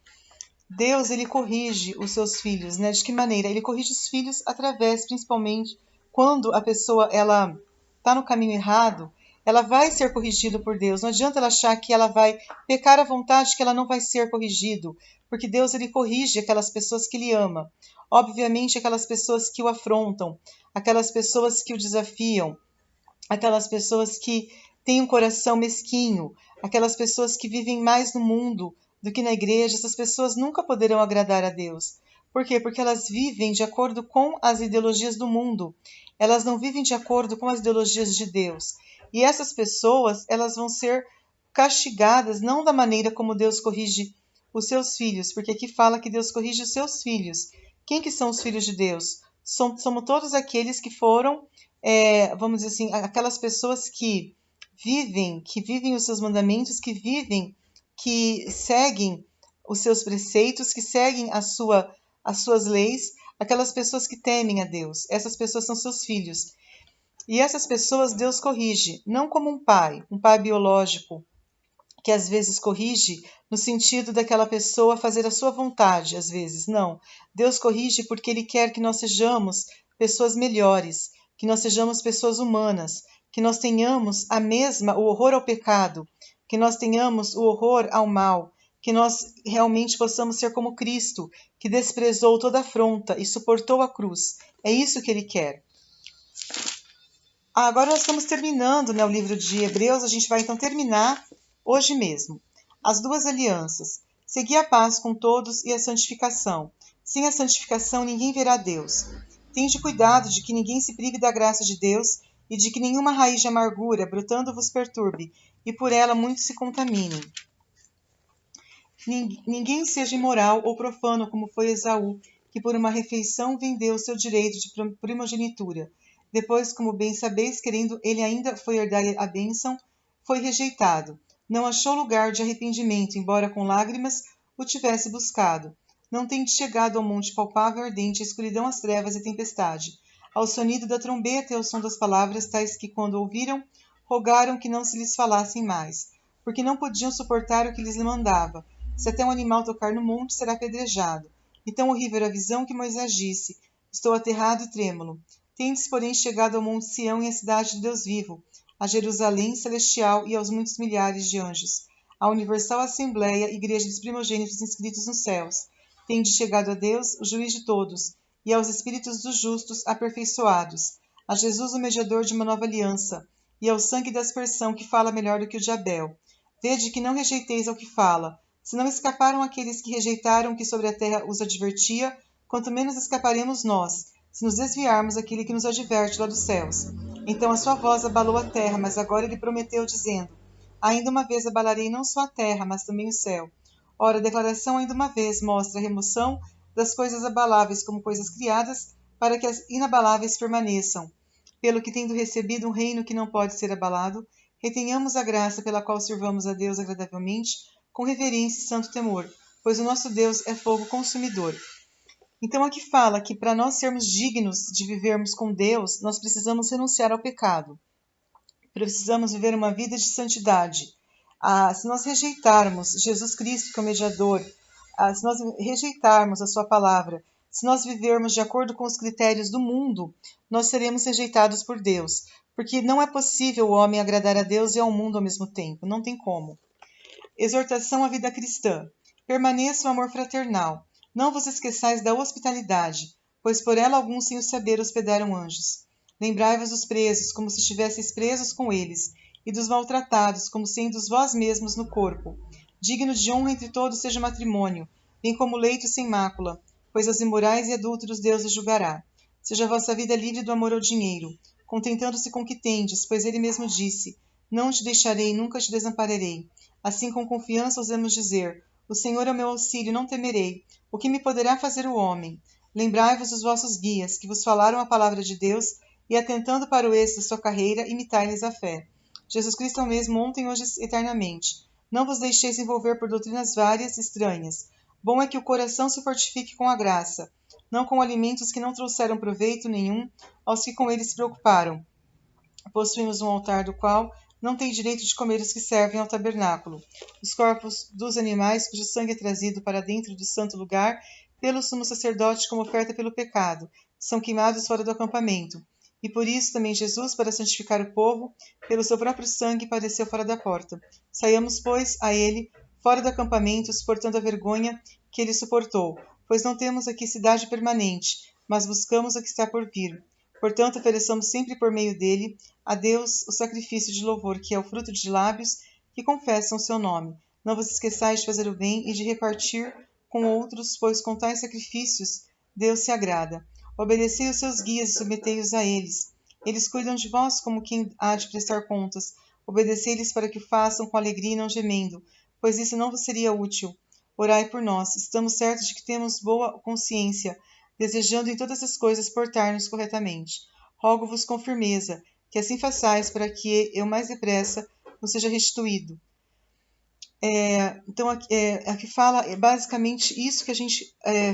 Deus, ele corrige os seus filhos, né? De que maneira? Ele corrige os filhos através, principalmente, quando a pessoa, ela está no caminho errado, ela vai ser corrigida por Deus. Não adianta ela achar que ela vai pecar à vontade, que ela não vai ser corrigido, porque Deus, ele corrige aquelas pessoas que ele ama. Obviamente, aquelas pessoas que o afrontam, aquelas pessoas que o desafiam, aquelas pessoas que têm um coração mesquinho, aquelas pessoas que vivem mais no mundo do que na igreja. Essas pessoas nunca poderão agradar a Deus. Por quê? Porque elas vivem de acordo com as ideologias do mundo. Elas não vivem de acordo com as ideologias de Deus. E essas pessoas, elas vão ser castigadas não da maneira como Deus corrige os seus filhos, porque aqui fala que Deus corrige os seus filhos. Quem que são os filhos de Deus? Somos todos aqueles que foram, vamos dizer assim, aquelas pessoas que vivem os seus mandamentos, que seguem os seus preceitos, que seguem as suas leis, aquelas pessoas que temem a Deus. Essas pessoas são seus filhos. E essas pessoas Deus corrige, não como um pai biológico, que às vezes corrige no sentido daquela pessoa fazer a sua vontade, às vezes, não. Deus corrige porque Ele quer que nós sejamos pessoas melhores, que nós sejamos pessoas humanas, que nós tenhamos o horror ao pecado, que nós tenhamos o horror ao mal, que nós realmente possamos ser como Cristo, que desprezou toda afronta e suportou a cruz. É isso que Ele quer. Agora nós estamos terminando, o livro de Hebreus, a gente vai então terminar hoje mesmo. As duas alianças. Segui a paz com todos e a santificação. Sem a santificação ninguém verá Deus. Tende cuidado de que ninguém se prive da graça de Deus e de que nenhuma raiz de amargura brotando vos perturbe, e por ela muitos se contaminem. Ninguém seja imoral ou profano como foi Esaú, que por uma refeição vendeu o seu direito de primogenitura. Depois, como bem sabeis, querendo ele ainda foi herdar a bênção, foi rejeitado. Não achou lugar de arrependimento, embora com lágrimas o tivesse buscado. Não tende chegado ao monte palpável ardente, a escuridão, as trevas e tempestade. Ao sonido da trombeta e ao som das palavras, tais que, quando ouviram, rogaram que não se lhes falassem mais, porque não podiam suportar o que lhes mandava. Se até um animal tocar no monte, será apedrejado. E tão horrível era a visão que Moisés disse: estou aterrado e trêmulo. Tendes, porém, chegado ao monte Sião e à cidade de Deus vivo, a Jerusalém celestial e aos muitos milhares de anjos, à universal assembleia, igreja dos primogênitos inscritos nos céus. Tendes chegado a Deus, o juiz de todos, e aos espíritos dos justos aperfeiçoados, a Jesus, o mediador de uma nova aliança, e ao sangue da aspersão, que fala melhor do que o de Abel. Vede que não rejeiteis ao que fala. Se não escaparam aqueles que rejeitaram o que sobre a terra os advertia, quanto menos escaparemos nós, se nos desviarmos daquele que nos adverte lá dos céus. Então a sua voz abalou a terra, mas agora ele prometeu, dizendo: ainda uma vez abalarei não só a terra, mas também o céu. Ora, a declaração ainda uma vez mostra a remoção das coisas abaláveis como coisas criadas, para que as inabaláveis permaneçam. Pelo que, tendo recebido um reino que não pode ser abalado, retenhamos a graça pela qual servamos a Deus agradavelmente, com reverência e santo temor, pois o nosso Deus é fogo consumidor. Então aqui fala que para nós sermos dignos de vivermos com Deus, nós precisamos renunciar ao pecado. Precisamos viver uma vida de santidade. Se nós rejeitarmos Jesus Cristo como mediador, se nós rejeitarmos a sua palavra, se nós vivermos de acordo com os critérios do mundo, nós seremos rejeitados por Deus. Porque não é possível o homem agradar a Deus e ao mundo ao mesmo tempo. Não tem como. Exortação à vida cristã. Permaneça o amor fraternal. Não vos esqueçais da hospitalidade, pois por ela alguns sem o saber hospedaram anjos. Lembrai-vos dos presos, como se estivesseis presos com eles, e dos maltratados, como sendo vós mesmos no corpo. Digno de honra entre todos seja o matrimônio, bem como o leito sem mácula, pois aos imorais e adúlteros Deus os julgará. Seja a vossa vida livre do amor ao dinheiro, contentando-se com o que tendes, pois ele mesmo disse: não te deixarei, nunca te desampararei. Assim, com confiança, ousamos dizer: o Senhor é o meu auxílio, não temerei. O que me poderá fazer o homem? Lembrai-vos dos vossos guias, que vos falaram a palavra de Deus, e atentando para o êxito da sua carreira, imitai-lhes a fé. Jesus Cristo é o mesmo ontem, hoje e eternamente. Não vos deixeis envolver por doutrinas várias e estranhas. Bom é que o coração se fortifique com a graça, não com alimentos que não trouxeram proveito nenhum aos que com eles se preocuparam. Possuímos um altar do qual não tem direito de comer os que servem ao tabernáculo. Os corpos dos animais, cujo sangue é trazido para dentro do santo lugar pelo sumo sacerdote como oferta pelo pecado, são queimados fora do acampamento. E por isso também Jesus, para santificar o povo, pelo seu próprio sangue padeceu fora da porta. Saiamos, pois, a ele, fora do acampamento, suportando a vergonha que ele suportou, pois não temos aqui cidade permanente, mas buscamos a que está por vir. Portanto, ofereçamos sempre por meio dele a Deus o sacrifício de louvor, que é o fruto de lábios que confessam o seu nome. Não vos esqueçais de fazer o bem e de repartir com outros, pois com tais sacrifícios Deus se agrada. Obedecei os seus guias e submetei-os a eles. Eles cuidam de vós como quem há de prestar contas. Obedecei-lhes para que o façam com alegria e não gemendo, pois isso não vos seria útil. orai por nós. Estamos certos de que temos boa consciência, desejando em todas as coisas portar-nos corretamente. Rogo-vos com firmeza, que assim façais para que eu mais depressa não seja restituído. Então, aqui fala basicamente isso que a gente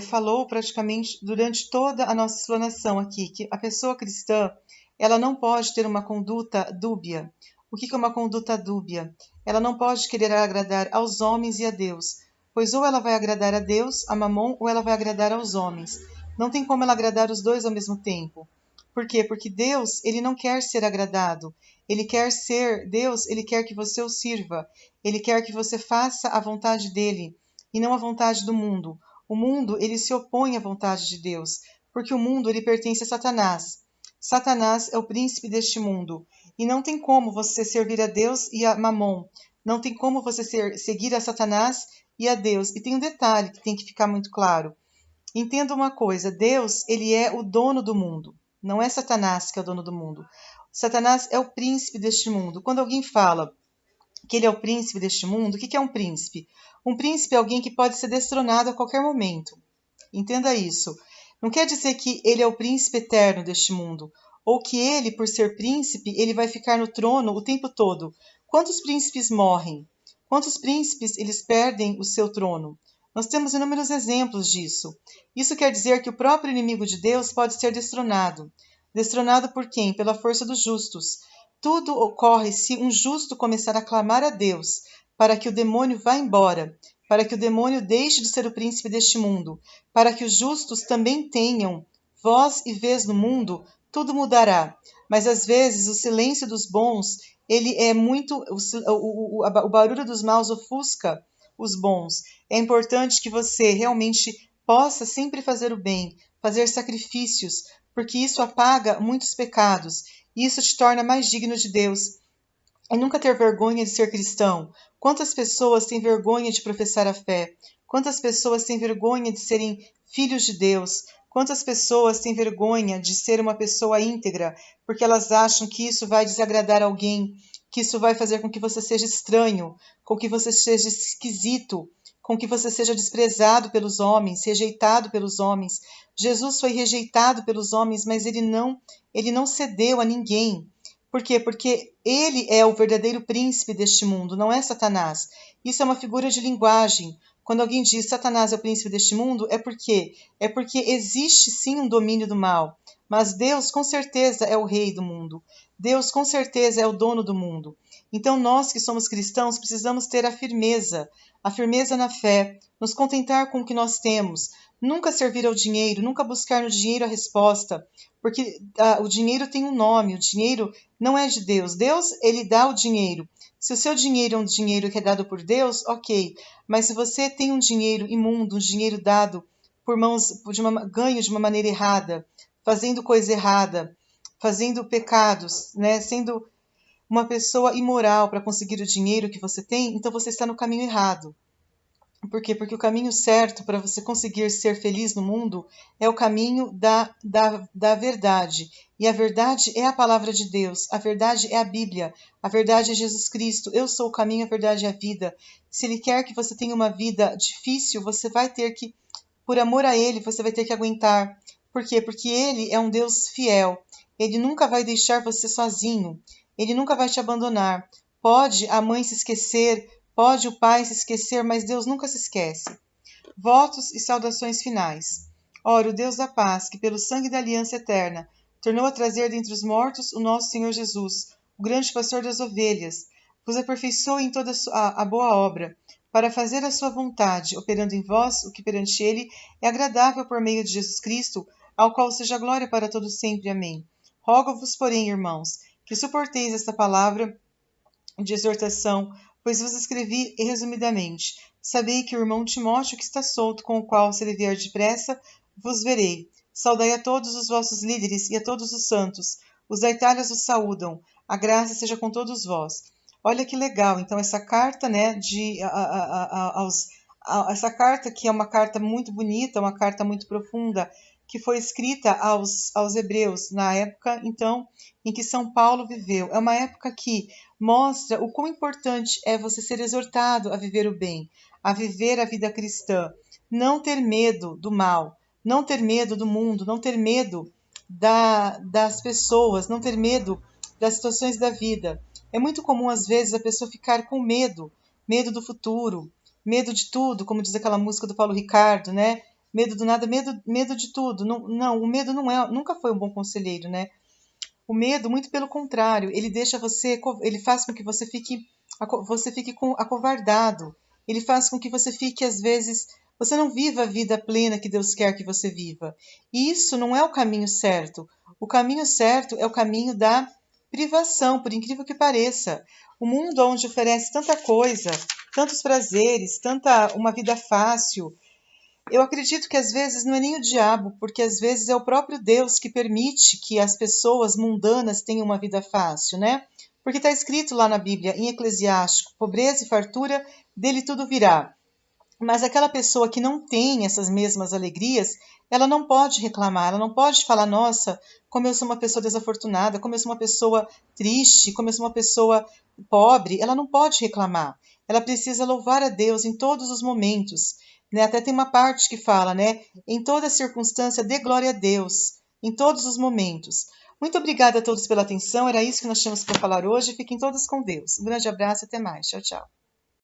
falou praticamente durante toda a nossa explanação aqui, que a pessoa cristã, ela não pode ter uma conduta dúbia. O que é uma conduta dúbia? Ela não pode querer agradar aos homens e a Deus, pois ou ela vai agradar a Deus, a Mamon, ou ela vai agradar aos homens. Não tem como ela agradar os dois ao mesmo tempo. Por quê? Porque Deus, ele não quer ser agradado. Ele quer ser Deus, ele quer que você o sirva. Ele quer que você faça a vontade dele e não a vontade do mundo. O mundo, ele se opõe à vontade de Deus, porque o mundo, ele pertence a Satanás. Satanás é o príncipe deste mundo e não tem como você servir a Deus e a Mamon. Não tem como você seguir a Satanás e a Deus. E tem um detalhe que tem que ficar muito claro. Entenda uma coisa, Deus, ele é o dono do mundo. Não é Satanás que é o dono do mundo. Satanás é o príncipe deste mundo. Quando alguém fala que ele é o príncipe deste mundo, o que é um príncipe? Um príncipe é alguém que pode ser destronado a qualquer momento. Entenda isso. Não quer dizer que ele é o príncipe eterno deste mundo, ou que ele, por ser príncipe, ele vai ficar no trono o tempo todo. Quantos príncipes morrem? Quantos príncipes eles perdem o seu trono? Nós temos inúmeros exemplos disso. Isso quer dizer que o próprio inimigo de Deus pode ser destronado. Destronado por quem? Pela força dos justos. Tudo ocorre se um justo começar a clamar a Deus para que o demônio vá embora, para que o demônio deixe de ser o príncipe deste mundo, para que os justos também tenham voz e vez no mundo, tudo mudará. Mas às vezes o silêncio dos bons, ele é muito o barulho dos maus ofusca os bons. É importante que você realmente possa sempre fazer o bem, fazer sacrifícios, porque isso apaga muitos pecados. E isso te torna mais digno de Deus. E nunca ter vergonha de ser cristão. Quantas pessoas têm vergonha de professar a fé? Quantas pessoas têm vergonha de serem filhos de Deus? Quantas pessoas têm vergonha de ser uma pessoa íntegra, porque elas acham que isso vai desagradar alguém, que isso vai fazer com que você seja estranho, com que você seja esquisito, com que você seja desprezado pelos homens, rejeitado pelos homens. Jesus foi rejeitado pelos homens, mas ele não cedeu a ninguém. Por quê? Porque ele é o verdadeiro príncipe deste mundo, não é Satanás. Isso é uma figura de linguagem. Quando alguém diz Satanás é o príncipe deste mundo, é porque existe sim um domínio do mal. Mas Deus com certeza é o rei do mundo. Deus com certeza é o dono do mundo. Então nós que somos cristãos precisamos ter a firmeza na fé, nos contentar com o que nós temos, nunca servir ao dinheiro, nunca buscar no dinheiro a resposta, porque o dinheiro tem um nome, o dinheiro não é de Deus. Deus, ele dá o dinheiro. Se o seu dinheiro é um dinheiro que é dado por Deus, ok. Mas se você tem um dinheiro imundo, um dinheiro dado por mãos, ganho de uma maneira errada, fazendo coisa errada, fazendo pecados, né, sendo uma pessoa imoral para conseguir o dinheiro que você tem, então você está no caminho errado. Por quê? Porque o caminho certo para você conseguir ser feliz no mundo é o caminho da verdade. E a verdade é a palavra de Deus, a verdade é a Bíblia, a verdade é Jesus Cristo. Eu sou o caminho, a verdade e a vida. Se Ele quer que você tenha uma vida difícil, você vai ter que, por amor a Ele, você vai ter que aguentar. Por quê? Porque Ele é um Deus fiel. Ele nunca vai deixar você sozinho. Ele nunca vai te abandonar. Pode a mãe se esquecer, pode o pai se esquecer, mas Deus nunca se esquece. Votos e saudações finais. Ora, o Deus da paz, que pelo sangue da aliança eterna tornou a trazer dentre os mortos o nosso Senhor Jesus, o grande pastor das ovelhas, vos aperfeiçoe em toda a boa obra, para fazer a sua vontade, operando em vós o que perante ele é agradável por meio de Jesus Cristo, ao qual seja glória para todos sempre. Amém. Rogo-vos, porém, irmãos, que suporteis esta palavra de exortação, pois vos escrevi resumidamente. Sabei que o irmão Timóteo que está solto, com o qual, se ele vier depressa, vos verei. Saudai a todos os vossos líderes e a todos os santos. Os da Itália vos saúdam. A graça seja com todos vós. Olha que legal. Então, essa carta, né, essa carta que é uma carta muito bonita, uma carta muito profunda, que foi escrita aos hebreus na época, então, em que São Paulo viveu. É uma época que mostra o quão importante é você ser exortado a viver o bem, a viver a vida cristã. Não ter medo do mal, não ter medo do mundo, não ter medo das pessoas, não ter medo das situações da vida. É muito comum, às vezes, a pessoa ficar com medo, medo do futuro, medo de tudo, como diz aquela música do Paulo Ricardo, né? Medo do nada, medo de tudo. Não, não, o medo nunca foi um bom conselheiro, né? O medo, muito pelo contrário, ele deixa você, ele faz com que você fique acovardado. Ele faz com que você fique, às vezes, você não viva a vida plena que Deus quer que você viva. E isso não é o caminho certo. O caminho certo é o caminho da privação, por incrível que pareça. O mundo onde oferece tanta coisa, tantos prazeres, uma vida fácil, eu acredito que às vezes não é nem o diabo, porque às vezes é o próprio Deus que permite que as pessoas mundanas tenham uma vida fácil, né? Porque está escrito lá na Bíblia, em Eclesiástico, pobreza e fartura, dele tudo virá. Mas aquela pessoa que não tem essas mesmas alegrias, ela não pode reclamar, ela não pode falar, nossa, como eu sou uma pessoa desafortunada, como eu sou uma pessoa triste, como eu sou uma pessoa pobre, ela não pode reclamar. Ela precisa louvar a Deus em todos os momentos. Né? Até tem uma parte que fala, né? Em toda circunstância, dê glória a Deus, em todos os momentos. Muito obrigada a todos pela atenção, era isso que nós tínhamos para falar hoje. Fiquem todos com Deus. Um grande abraço e até mais. Tchau, tchau.